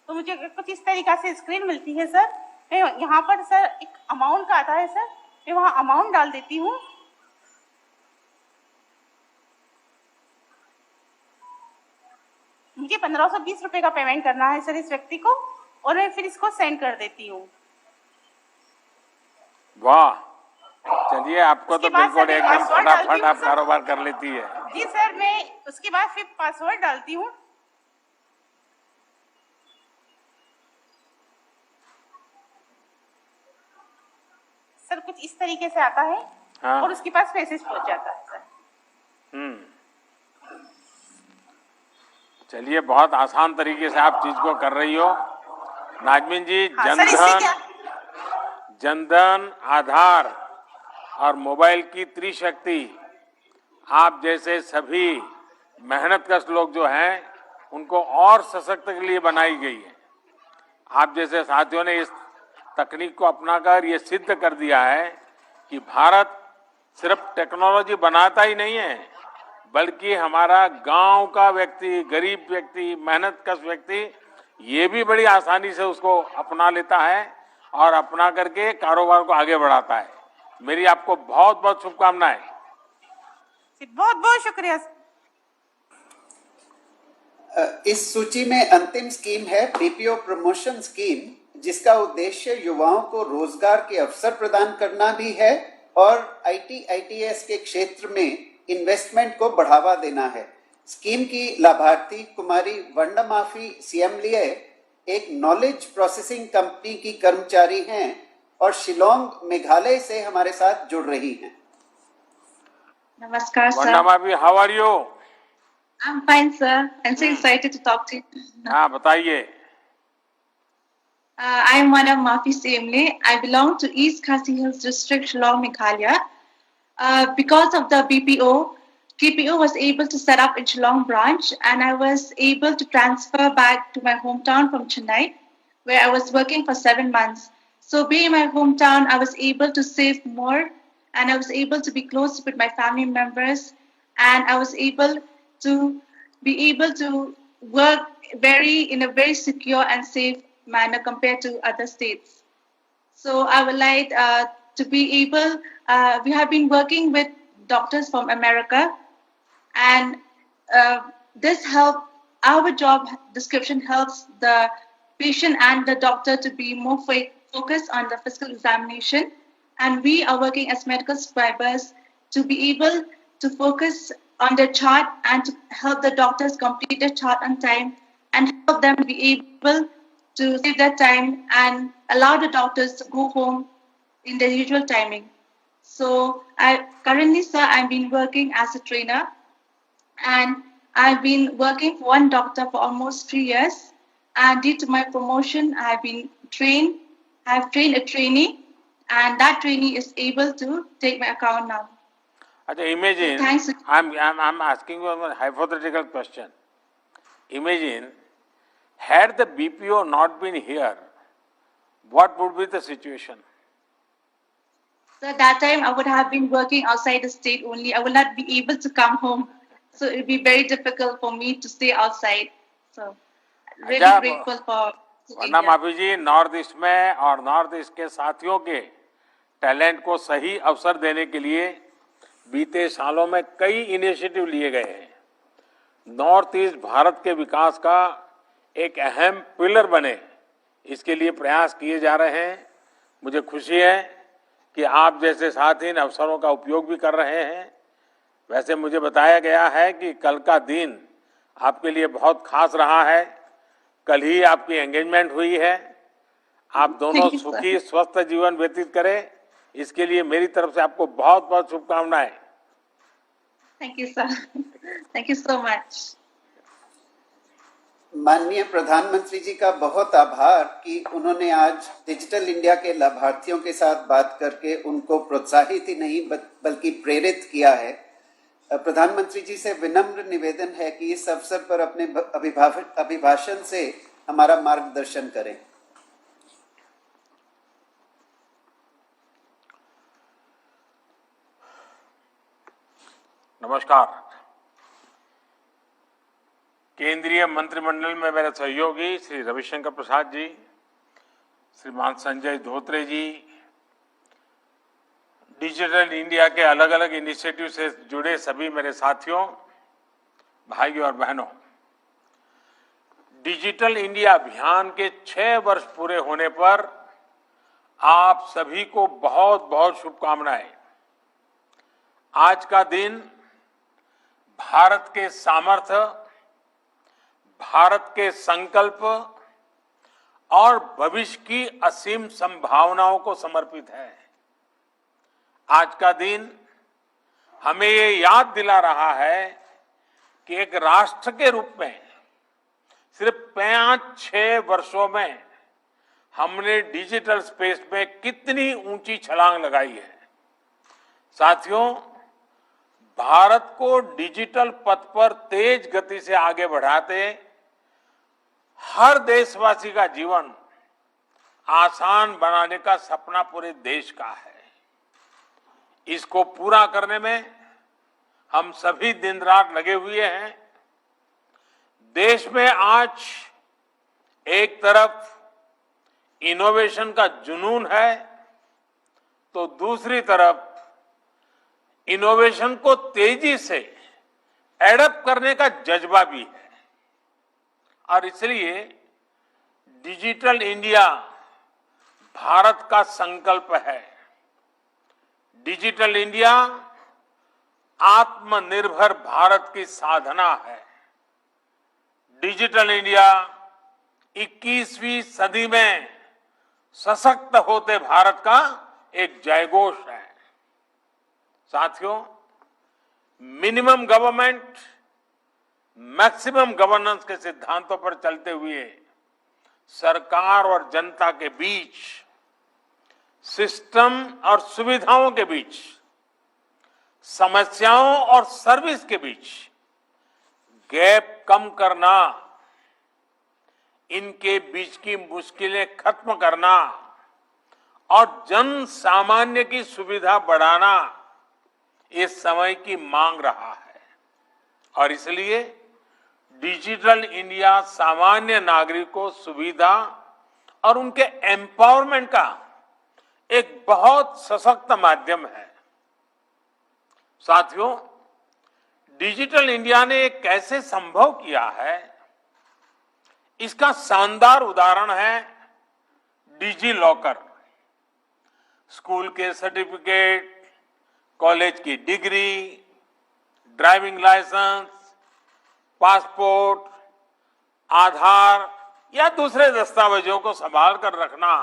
तो मुझे कुछ इस तरीका से स्क्रीन मिलती है सर। मैं यहाँ पर सर एक अमाउंट का आता है सर, मैं वहाँ अमाउंट डाल देती हूँ। मुझे 1520 रुपए का पेमेंट करना है सर इस व्यक्ति को और मैं फिर इसको सेंड कर देती हूँ। वाह, चलिए, आपको तो बिल्कुल एकदम फटाफट आप कारोबार कर लेती है। जी सर, मैं उसके बाद फिर पासवर्ड डालती हूँ। सर कुछ इस तरीके से आता है। हाँ। और उसके पास मैसेज पहुंच जाता है सर। चलिए, बहुत आसान तरीके से आप चीज को कर रही हो नाजमीन जी। हाँ, जनधन, आधार और मोबाइल की त्रिशक्ति आप जैसे सभी मेहनतकश लोग जो हैं उनको और सशक्त के लिए बनाई गई है। आप जैसे साथियों ने इस तकनीक को अपनाकर ये सिद्ध कर दिया है कि भारत सिर्फ टेक्नोलॉजी बनाता ही नहीं है, बल्कि हमारा गांव का व्यक्ति, गरीब व्यक्ति, मेहनतकश व्यक्ति ये भी बड़ी आसानी से उसको अपना लेता है और अपना करके कारोबार को आगे बढ़ाता है। मेरी आपको बहुत बहुत शुभकामनाएं। बहुत बहुत शुक्रिया। इस सूची में अंतिम स्कीम है BPO प्रमोशन स्कीम, जिसका उद्देश्य युवाओं को रोजगार के अवसर प्रदान करना भी है और IT/ITES के क्षेत्र में इन्वेस्टमेंट को बढ़ावा देना है। स्कीम की लाभार्थी कुमारी वर्णमाफी सियमलिए एक नॉलेज प्रोसेसिंग कंपनी की कर्मचारी हैं और शिलोंग, मेघालय से हमारे साथ जुड़ रही हैं। नमस्कार सर। वर्णमाफी, how are you? I'm fine sir. I'm so excited to talk to you. हाँ, बताइए। I am one of Mafi Semle. I belong to East Khasi Hills District, Shillong, Meghalaya. Because of the BPO, KPO was able to set up in Shillong branch, and I was able to transfer back to my hometown from Chennai, where I was working for 7 months. So being in my hometown, I was able to save more, and I was able to be close with my family members, and I was able to work in a very secure and safe manner compared to other states. So I would like to be able, we have been working with doctors from America, and this help, our job description helps the patient and the doctor to be more focused on the physical examination, and we are working as medical scribers to be able to focus on the chart and to help the doctors complete the chart on time and help them be able to save their time and allow the doctors to go home in their usual timing. So currently, sir, I've been working as a trainer, and I've been working for one doctor for almost 3 years. And due to my promotion, I've trained a trainee, and that trainee is able to take my account now. Imagine, Thanks. I'm asking you a hypothetical question. Imagine, had the BPO not been here, what would be the situation? So at that time, I would have been working outside the state only. I would not be able to come home. So it would be very difficult for me to stay outside. So really अच्छा, grateful for वरना India. माफी जी, नॉर्थ ईस्ट में और नॉर्थ ईस्ट के साथियों के टैलेंट को सही अवसर देने के लिए बीते सालों में कई इनिशिएटिव लिए गए हैं। नॉर्थ ईस्ट भारत के विकास का एक अहम पिलर बने, इसके लिए प्रयास किए जा रहे हैं। मुझे खुशी है कि आप जैसे साथी इन अवसरों का उपयोग भी कर रहे हैं। वैसे मुझे बताया गया है कि कल का दिन आपके लिए बहुत खास रहा है। कल ही आपकी एंगेजमेंट हुई है। आप दोनों सुखी स्वस्थ जीवन व्यतीत करें, इसके लिए मेरी तरफ से आपको बहुत बहुत शुभकामनाएं। Thank you, sir. Thank you so much. माननीय प्रधानमंत्री जी का बहुत आभार कि उन्होंने आज डिजिटल इंडिया के लाभार्थियों के साथ बात करके उनको प्रोत्साहित ही नहीं बल्कि प्रेरित किया है। प्रधानमंत्री जी से विनम्र निवेदन है कि इस अवसर पर अपने अभिभाषण से हमारा मार्गदर्शन करें। नमस्कार। केंद्रीय मंत्रिमंडल में मेरे सहयोगी श्री रविशंकर प्रसाद जी, श्रीमान संजय धोत्रे जी, डिजिटल इंडिया के अलग अलग इनिशिएटिव से जुड़े सभी मेरे साथियों, भाइयों और बहनों, डिजिटल इंडिया अभियान के 6 वर्ष पूरे होने पर आप सभी को बहुत बहुत शुभकामनाएं। आज का दिन भारत के सामर्थ्य, भारत के संकल्प और भविष्य की असीम संभावनाओं को समर्पित है। आज का दिन हमें ये याद दिला रहा है कि एक राष्ट्र के रूप में सिर्फ 5-6 वर्षों में हमने डिजिटल स्पेस में कितनी ऊंची छलांग लगाई है। साथियों, भारत को डिजिटल पथ पर तेज गति से आगे बढ़ाते हर देशवासी का जीवन आसान बनाने का सपना पूरे देश का है। इसको पूरा करने में हम सभी दिन रात लगे हुए हैं। देश में आज एक तरफ इनोवेशन का जुनून है, तो दूसरी तरफ इनोवेशन को तेजी से एडप्ट करने का जज्बा भी है। और इसलिए डिजिटल इंडिया भारत का संकल्प है। डिजिटल इंडिया आत्मनिर्भर भारत की साधना है। डिजिटल इंडिया 21वीं सदी में सशक्त होते भारत का एक जयघोष है। साथियों, मिनिमम गवर्नमेंट मैक्सिमम गवर्नेंस के सिद्धांतों पर चलते हुए सरकार और जनता के बीच, सिस्टम और सुविधाओं के बीच, समस्याओं और सर्विस के बीच गैप कम करना, इनके बीच की मुश्किलें खत्म करना और जन सामान्य की सुविधा बढ़ाना इस समय की मांग रहा है। और इसलिए डिजिटल इंडिया सामान्य नागरिकों सुविधा और उनके एम्पावरमेंट का एक बहुत सशक्त माध्यम है। साथियों, डिजिटल इंडिया ने कैसे संभव किया है, इसका शानदार उदाहरण है डिजी लॉकर। स्कूल के सर्टिफिकेट, कॉलेज की डिग्री, ड्राइविंग लाइसेंस, पासपोर्ट, आधार या दूसरे दस्तावेजों को संभाल कर रखना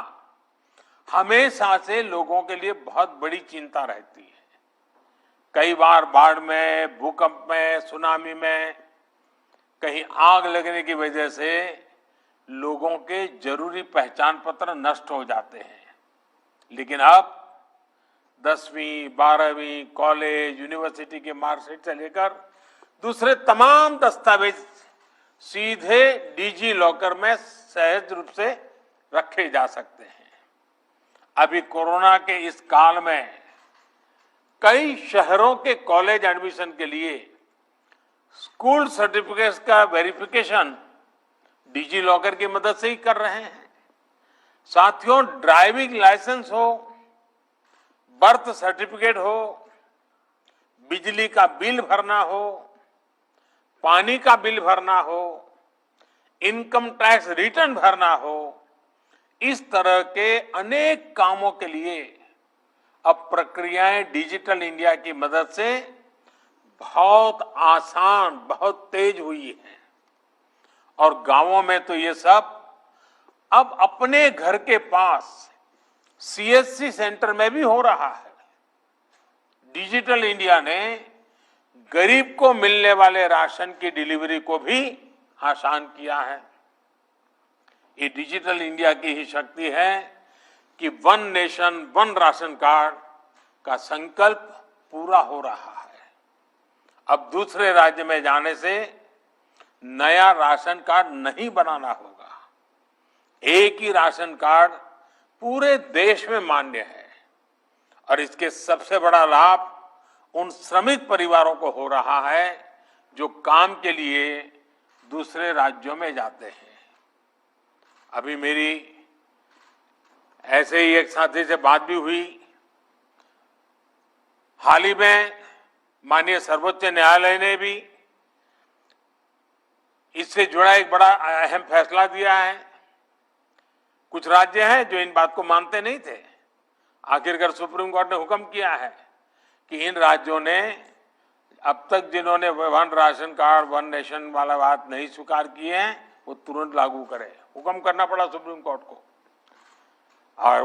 हमेशा से लोगों के लिए बहुत बड़ी चिंता रहती है। कई बार बाढ़ में, भूकंप में, सुनामी में, कहीं आग लगने की वजह से लोगों के जरूरी पहचान पत्र नष्ट हो जाते हैं। लेकिन अब 10वीं, 12वीं, कॉलेज, यूनिवर्सिटी के मार्कशीट से लेकर दूसरे तमाम दस्तावेज सीधे डिजी लॉकर में सहज रूप से रखे जा सकते हैं। अभी कोरोना के इस काल में कई शहरों के कॉलेज एडमिशन के लिए स्कूल सर्टिफिकेट्स का वेरिफिकेशन डिजी लॉकर की मदद से ही कर रहे हैं। साथियों, ड्राइविंग लाइसेंस हो, बर्थ सर्टिफिकेट हो, बिजली का बिल भरना हो, पानी का बिल भरना हो, इनकम टैक्स रिटर्न भरना हो, इस तरह के अनेक कामों के लिए अब प्रक्रियाएं डिजिटल इंडिया की मदद से बहुत आसान, बहुत तेज हुई है। और गांवों में तो ये सब अब अपने घर के पास सीएससी सेंटर में भी हो रहा है। डिजिटल इंडिया ने गरीब को मिलने वाले राशन की डिलीवरी को भी आसान किया है। ये डिजिटल इंडिया की ही शक्ति है कि one nation one ration card का संकल्प पूरा हो रहा है। अब दूसरे राज्य में जाने से नया राशन कार्ड नहीं बनाना होगा। एक ही राशन कार्ड पूरे देश में मान्य है और इसके सबसे बड़ा लाभ उन श्रमिक परिवारों को हो रहा है जो काम के लिए दूसरे राज्यों में जाते हैं। अभी मेरी ऐसे ही एक साथी से बात भी हुई। हाल ही में माननीय सर्वोच्च न्यायालय ने भी इससे जुड़ा एक बड़ा अहम फैसला दिया है। कुछ राज्य हैं जो इन बात को मानते नहीं थे। आखिरकार सुप्रीम कोर्ट ने हुक्म किया है कि इन राज्यों ने अब तक जिन्होंने one ration card, one nation वाला बात नहीं स्वीकार किए हैं, वो तुरंत लागू करें। हुक्म करना पड़ा सुप्रीम कोर्ट को और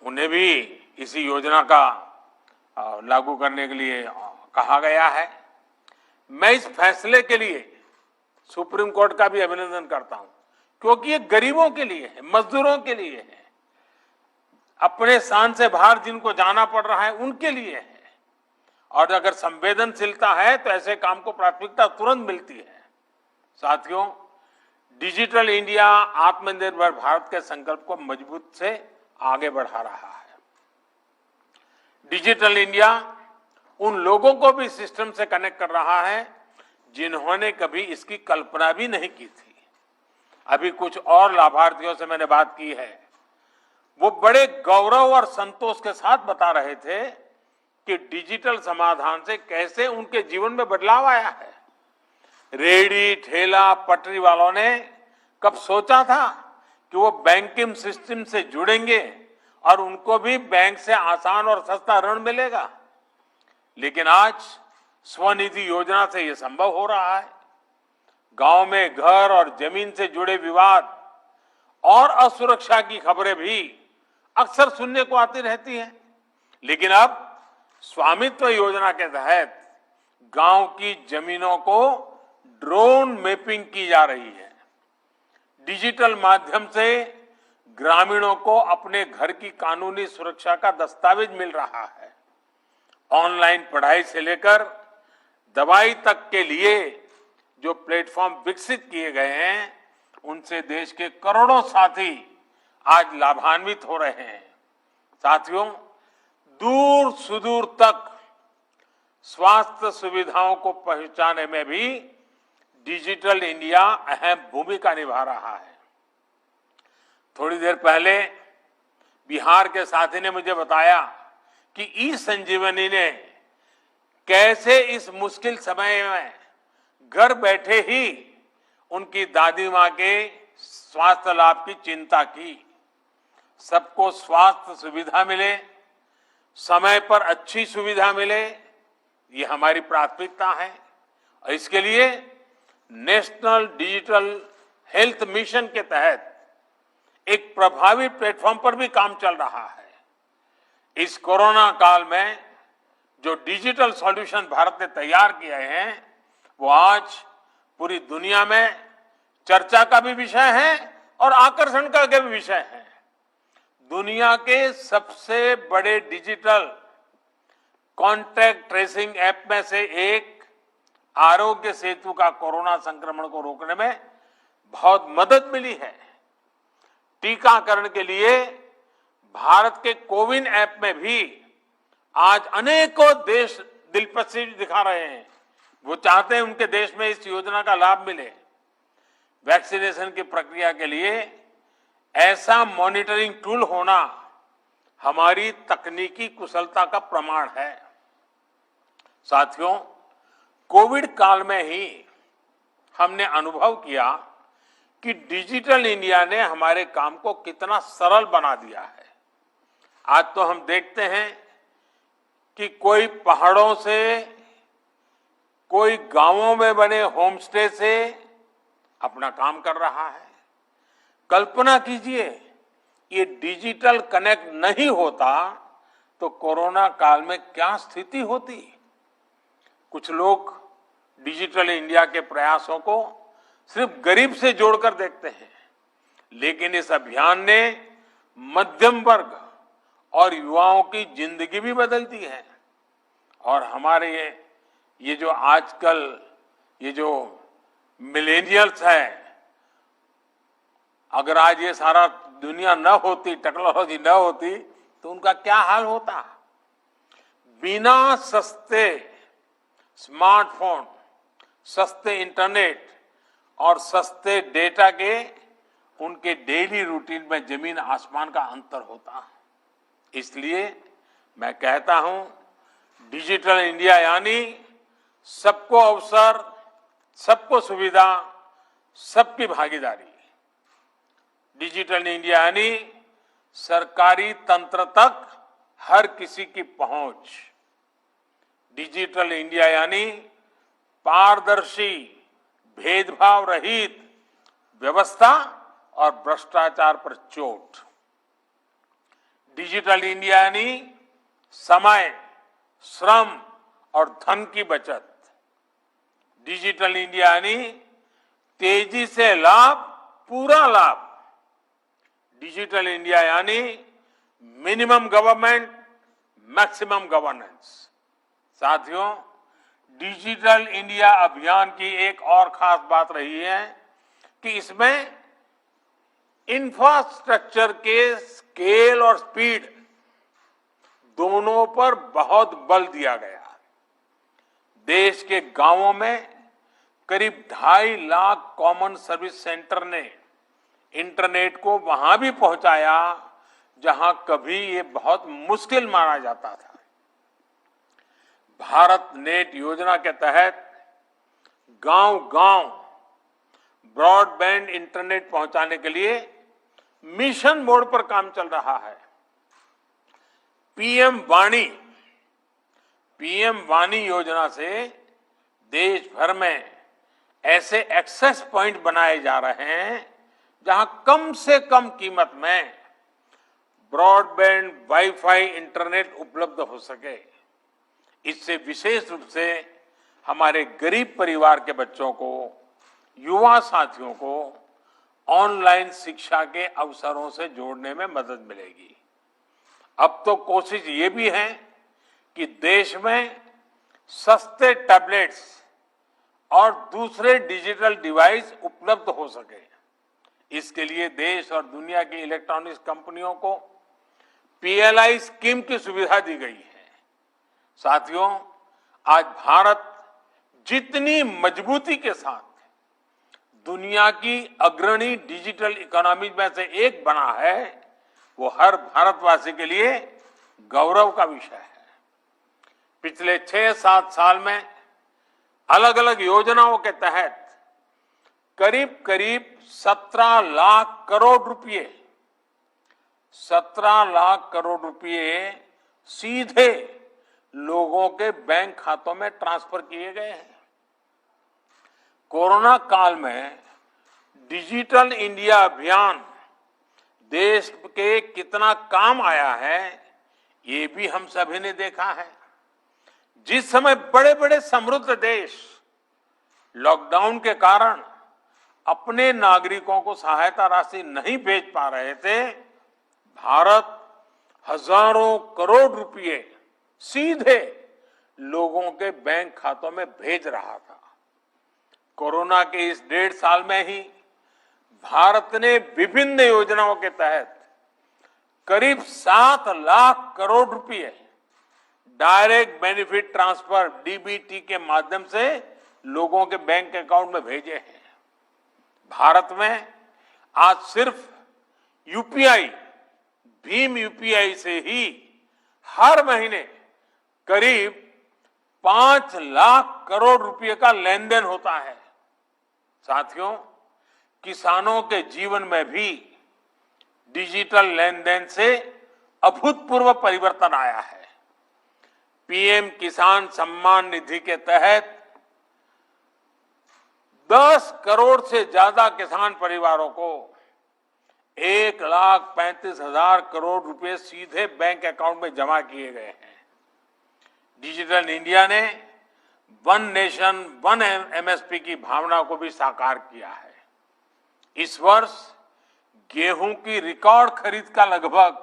उन्हें भी इसी योजना का लागू करने के लिए कहा गया है। मैं इस फैसले के लिए सुप्रीम कोर्ट का भी अभिनंदन करता हूं, क्योंकि ये गरीबों के लिए है, मजदूरों के लिए है, अपने स्थान से बाहर जिनको जाना पड़ रहा है उनके लिए है। और अगर संवेदनशीलता है तो ऐसे काम को प्राथमिकता तुरंत मिलती है। साथियों, डिजिटल इंडिया आत्मनिर्भर भारत के संकल्प को मजबूत से आगे बढ़ा रहा है। डिजिटल इंडिया उन लोगों को भी सिस्टम से कनेक्ट कर रहा है जिन्होंने कभी इसकी कल्पना भी नहीं की थी। अभी कुछ और लाभार्थियों से मैंने बात की है, वो बड़े गौरव और संतोष के साथ बता रहे थे कि डिजिटल समाधान से कैसे उनके जीवन में बदलाव आया है। रेडी, ठेला, पटरी वालों ने कब सोचा था कि वो बैंकिंग सिस्टम से जुड़ेंगे और उनको भी बैंक से आसान और सस्ता ऋण मिलेगा। लेकिन आज स्वनिधि योजना से ये संभव हो रहा है। गांव में घर और जमीन से जुड़े विवाद और असुरक्षा की खबरें भी अक्सर सुनने को आती रहती हैं। लेकिन अब स्वामित्व योजना के तहत गांव की जमीनों को ड्रोन मैपिंग की जा रही है। डिजिटल माध्यम से ग्रामीणों को अपने घर की कानूनी सुरक्षा का दस्तावेज मिल रहा है। ऑनलाइन पढ़ाई से लेकर दवाई तक के लिए जो प्लेटफॉर्म विकसित किए गए हैं, उनसे देश के करोड़ों साथी आज लाभान्वित हो रहे हैं। साथियों, दूर सुदूर तक स्वास्थ्य सुविधाओं को पहुंचाने में भी डिजिटल इंडिया अहम भूमिका निभा रहा है। थोड़ी देर पहले बिहार के साथी ने मुझे बताया कि ई संजीवनी ने कैसे इस मुश्किल समय में घर बैठे ही उनकी दादी माँ के स्वास्थ्य लाभ की चिंता की। सबको स्वास्थ्य सुविधा मिले, समय पर अच्छी सुविधा मिले, ये हमारी प्राथमिकता है। और इसके लिए नेशनल डिजिटल हेल्थ मिशन के तहत एक प्रभावी प्लेटफॉर्म पर भी काम चल रहा है। इस कोरोना काल में जो डिजिटल सॉल्यूशन भारत ने तैयार किए हैं वो आज पूरी दुनिया में चर्चा का भी विषय है और आकर्षण का भी विषय है। दुनिया के सबसे बड़े डिजिटल कॉन्टैक्ट ट्रेसिंग ऐप में से एक आरोग्य सेतु का कोरोना संक्रमण को रोकने में बहुत मदद मिली है। टीकाकरण के लिए भारत के कोविन ऐप में भी आज अनेकों देश दिलचस्पी दिखा रहे हैं। वो चाहते हैं उनके देश में इस योजना का लाभ मिले। वैक्सीनेशन की प्रक्रिया के लिए ऐसा मॉनिटरिंग टूल होना हमारी तकनीकी कुशलता का प्रमाण है। साथियों, कोविड काल में ही हमने अनुभव किया कि डिजिटल इंडिया ने हमारे काम को कितना सरल बना दिया है। आज तो हम देखते हैं कि कोई पहाड़ों से, कोई गांवों में बने होम स्टे से अपना काम कर रहा है। कल्पना कीजिए, ये डिजिटल कनेक्ट नहीं होता तो कोरोना काल में क्या स्थिति होती। कुछ लोग डिजिटल इंडिया के प्रयासों को सिर्फ गरीब से जोड़कर देखते हैं, लेकिन इस अभियान ने मध्यम वर्ग और युवाओं की जिंदगी भी बदल दी है। और हमारे ये जो आजकल ये जो मिलेनियल्स है, अगर आज ये सारा दुनिया न होती, टेक्नोलॉजी न होती तो उनका क्या हाल होता। बिना सस्ते स्मार्टफोन, सस्ते इंटरनेट और सस्ते डेटा के उनके डेली रूटीन में जमीन आसमान का अंतर होता। इसलिए मैं कहता हूं, डिजिटल इंडिया यानी सबको अवसर, सबको सुविधा, सबकी भागीदारी। डिजिटल इंडिया यानी सरकारी तंत्र तक हर किसी की पहुंच। डिजिटल इंडिया यानी पारदर्शी, भेदभाव रहित व्यवस्था और भ्रष्टाचार पर चोट। डिजिटल इंडिया यानी समय, श्रम और धन की बचत। डिजिटल इंडिया यानी तेजी से लाभ, पूरा लाभ। डिजिटल इंडिया यानी मिनिमम गवर्नमेंट, मैक्सिमम गवर्नेंस। साथियों, डिजिटल इंडिया अभियान की एक और खास बात रही है कि इसमें इंफ्रास्ट्रक्चर के स्केल और स्पीड दोनों पर बहुत बल दिया गया। देश के गांवों में करीब 2.5 लाख कॉमन सर्विस सेंटर ने इंटरनेट को वहां भी पहुंचाया जहां कभी ये बहुत मुश्किल माना जाता था। भारत नेट योजना के तहत गांव-गांव ब्रॉडबैंड इंटरनेट पहुंचाने के लिए मिशन मोड पर काम चल रहा है। पीएम वाणी योजना से देश भर में ऐसे एक्सेस पॉइंट बनाए जा रहे हैं जहां कम से कम कीमत में ब्रॉडबैंड वाईफाई इंटरनेट उपलब्ध हो सके। इससे विशेष रूप से हमारे गरीब परिवार के बच्चों को, युवा साथियों को ऑनलाइन शिक्षा के अवसरों से जोड़ने में मदद मिलेगी। अब तो कोशिश ये भी है कि देश में सस्ते टैबलेट्स और दूसरे डिजिटल डिवाइस उपलब्ध हो सके। इसके लिए देश और दुनिया की इलेक्ट्रॉनिक्स कंपनियों को पीएलआई स्कीम की सुविधा दी गई है। साथियों, आज भारत जितनी मजबूती के साथ दुनिया की अग्रणी डिजिटल इकोनॉमी में से एक बना है, वो हर भारतवासी के लिए गौरव का विषय है। पिछले 6-7 साल में अलग अलग योजनाओं के तहत करीब 17 लाख करोड़ रुपए, 17 लाख करोड़ रुपए सीधे लोगों के बैंक खातों में ट्रांसफर किए गए हैं। कोरोना काल में डिजिटल इंडिया अभियान देश के कितना काम आया है ये भी हम सभी ने देखा है। जिस समय बड़े बड़े समृद्ध देश लॉकडाउन के कारण अपने नागरिकों को सहायता राशि नहीं भेज पा रहे थे, भारत हजारों करोड़ रुपए सीधे लोगों के बैंक खातों में भेज रहा था। कोरोना के इस 1.5 साल में ही भारत ने विभिन्न योजनाओं के तहत करीब 7 लाख करोड़ रुपए डायरेक्ट बेनिफिट ट्रांसफर डीबीटी के माध्यम से लोगों के बैंक अकाउंट में भेजे हैं। भारत में आज सिर्फ यूपीआई, भीम यूपीआई से ही हर महीने करीब 5 लाख करोड़ रुपए का लेन देन होता है। साथियों, किसानों के जीवन में भी डिजिटल लेन देन से अभूतपूर्व परिवर्तन आया है। पीएम किसान सम्मान निधि के तहत 10 करोड़ से ज्यादा किसान परिवारों को 1,35,000 करोड़ रुपए सीधे बैंक अकाउंट में जमा किए गए हैं। डिजिटल इंडिया ने वन नेशन वन एमएसपी की भावना को भी साकार किया है। इस वर्ष गेहूं की रिकॉर्ड खरीद का लगभग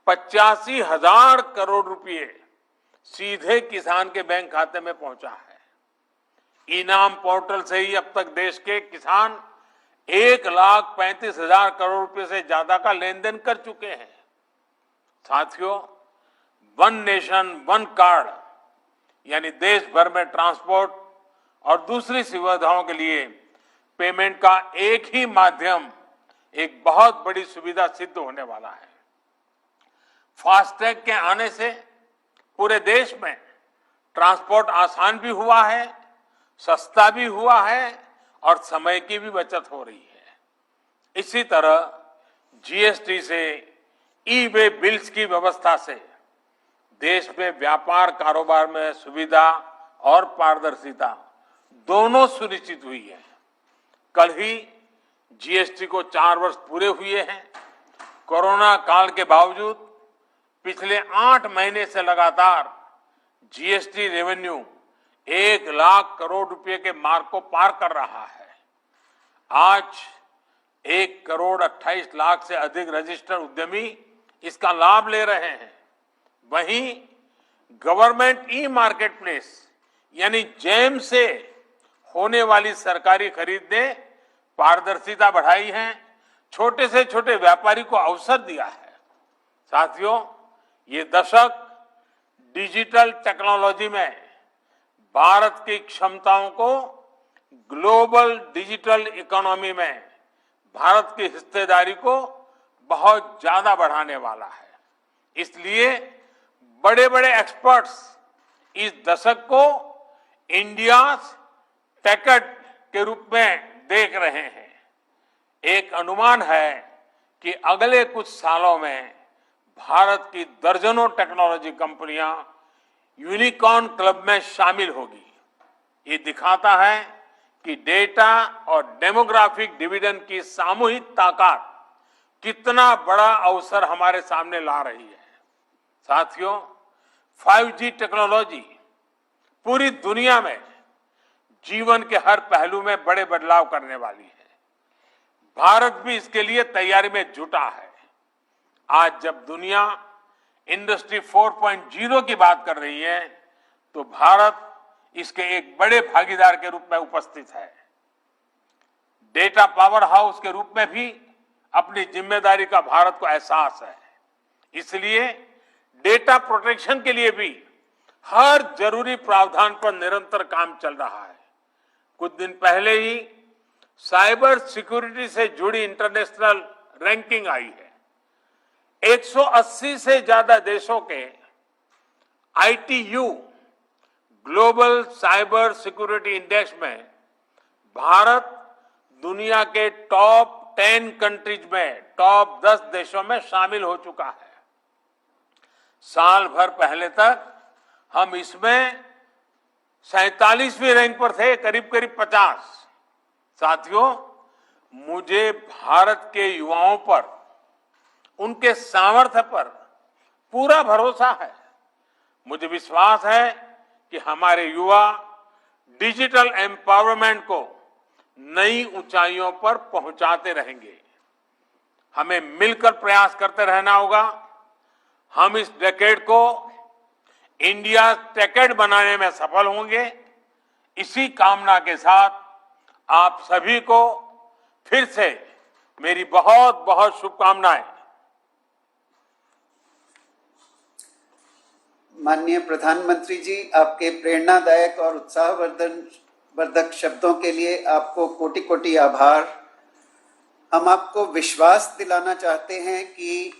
85,000 करोड़ रुपए सीधे किसान के बैंक खाते में पहुंचा है। इनाम पोर्टल से ही अब तक देश के किसान 1,35,000 करोड़ रुपए से ज्यादा का लेन देन कर चुके हैं। साथियों, वन नेशन वन कार्ड यानी देश भर में ट्रांसपोर्ट और दूसरी सुविधाओं के लिए पेमेंट का एक ही माध्यम एक बहुत बड़ी सुविधा सिद्ध होने वाला है। फास्टैग के आने से पूरे देश में ट्रांसपोर्ट आसान भी हुआ है, सस्ता भी हुआ है और समय की भी बचत हो रही है। इसी तरह जीएसटी से ई वे बिल्स की व्यवस्था से देश में व्यापार कारोबार में सुविधा और पारदर्शिता दोनों सुनिश्चित हुई है। कल ही जीएसटी को 4 वर्ष पूरे हुए हैं। कोरोना काल के बावजूद पिछले 8 महीने से लगातार जीएसटी रेवेन्यू 1 लाख करोड़ रुपए के मार्क को पार कर रहा है। आज 1,28,00,000 से अधिक रजिस्टर्ड उद्यमी इसका लाभ ले रहे हैं। वहीं गवर्नमेंट ई मार्केट प्लेस यानी जेम से होने वाली सरकारी खरीद ने पारदर्शिता बढ़ाई है, छोटे से छोटे व्यापारी को अवसर दिया है। साथियों, ये दशक डिजिटल टेक्नोलॉजी में भारत की क्षमताओं को ग्लोबल डिजिटल इकोनॉमी में भारत की हिस्सेदारी को बहुत ज्यादा बढ़ाने वाला है। इसलिए बड़े बड़े एक्सपर्ट्स इस दशक को इंडिया टेकट के रूप में देख रहे हैं। एक अनुमान है कि अगले कुछ सालों में भारत की दर्जनों टेक्नोलॉजी कंपनियां यूनिकॉर्न क्लब में शामिल होगी। ये दिखाता है कि डेटा और डेमोग्राफिक डिविडेंड की सामूहिक ताकत कितना बड़ा अवसर हमारे सामने ला रही है। साथियों, 5G टेक्नोलॉजी पूरी दुनिया में जीवन के हर पहलू में बड़े बदलाव करने वाली है। भारत भी इसके लिए तैयारी में जुटा है। आज जब दुनिया इंडस्ट्री 4.0 की बात कर रही है तो भारत इसके एक बड़े भागीदार के रूप में उपस्थित है। डेटा पावर हाउस के रूप में भी अपनी जिम्मेदारी का भारत को एहसास है। इसलिए डेटा प्रोटेक्शन के लिए भी हर जरूरी प्रावधान पर निरंतर काम चल रहा है। कुछ दिन पहले ही साइबर सिक्योरिटी से जुड़ी इंटरनेशनल रैंकिंग आई है। 180 से ज्यादा देशों के ITU global cyber security index में भारत दुनिया के टॉप 10 कंट्रीज में टॉप 10 देशों में शामिल हो चुका है। साल भर पहले तक हम इसमें 47वीं रैंक पर थे, करीब करीब 50। साथियों, मुझे भारत के युवाओं पर उनके सामर्थ्य पर पूरा भरोसा है। मुझे विश्वास है कि हमारे युवा डिजिटल एम्पावरमेंट को नई ऊंचाइयों पर पहुंचाते रहेंगे। हमें मिलकर प्रयास करते रहना होगा। हम इस डेकेड को इंडिया टेकेड बनाने में सफल होंगे। इसी कामना के साथ आप सभी को फिर से मेरी बहुत बहुत शुभकामनाएं। माननीय प्रधानमंत्री जी, आपके प्रेरणादायक और उत्साहवर्धक शब्दों के लिए आपको कोटि कोटि आभार। हम आपको विश्वास दिलाना चाहते हैं कि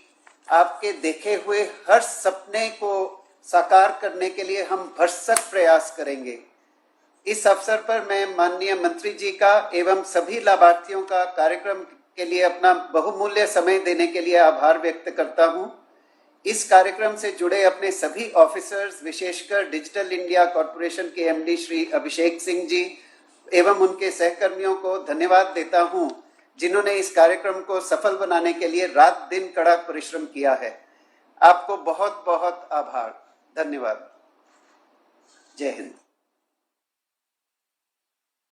आपके देखे हुए हर सपने को साकार करने के लिए हम भरसक प्रयास करेंगे। इस अवसर पर मैं माननीय मंत्री जी का एवं सभी लाभार्थियों का कार्यक्रम के लिए अपना बहुमूल्य समय देने के लिए आभार व्यक्त करता हूं। इस कार्यक्रम से जुड़े अपने सभी ऑफिसर्स, विशेषकर डिजिटल इंडिया कॉर्पोरेशन के एमडी श्री अभिषेक सिंह जी एवं उनके सहकर्मियों को धन्यवाद देता हूं, जिन्होंने इस कार्यक्रम को सफल बनाने के लिए रात दिन कड़ा परिश्रम किया है। आपको बहुत बहुत आभार। धन्यवाद। जय हिंद।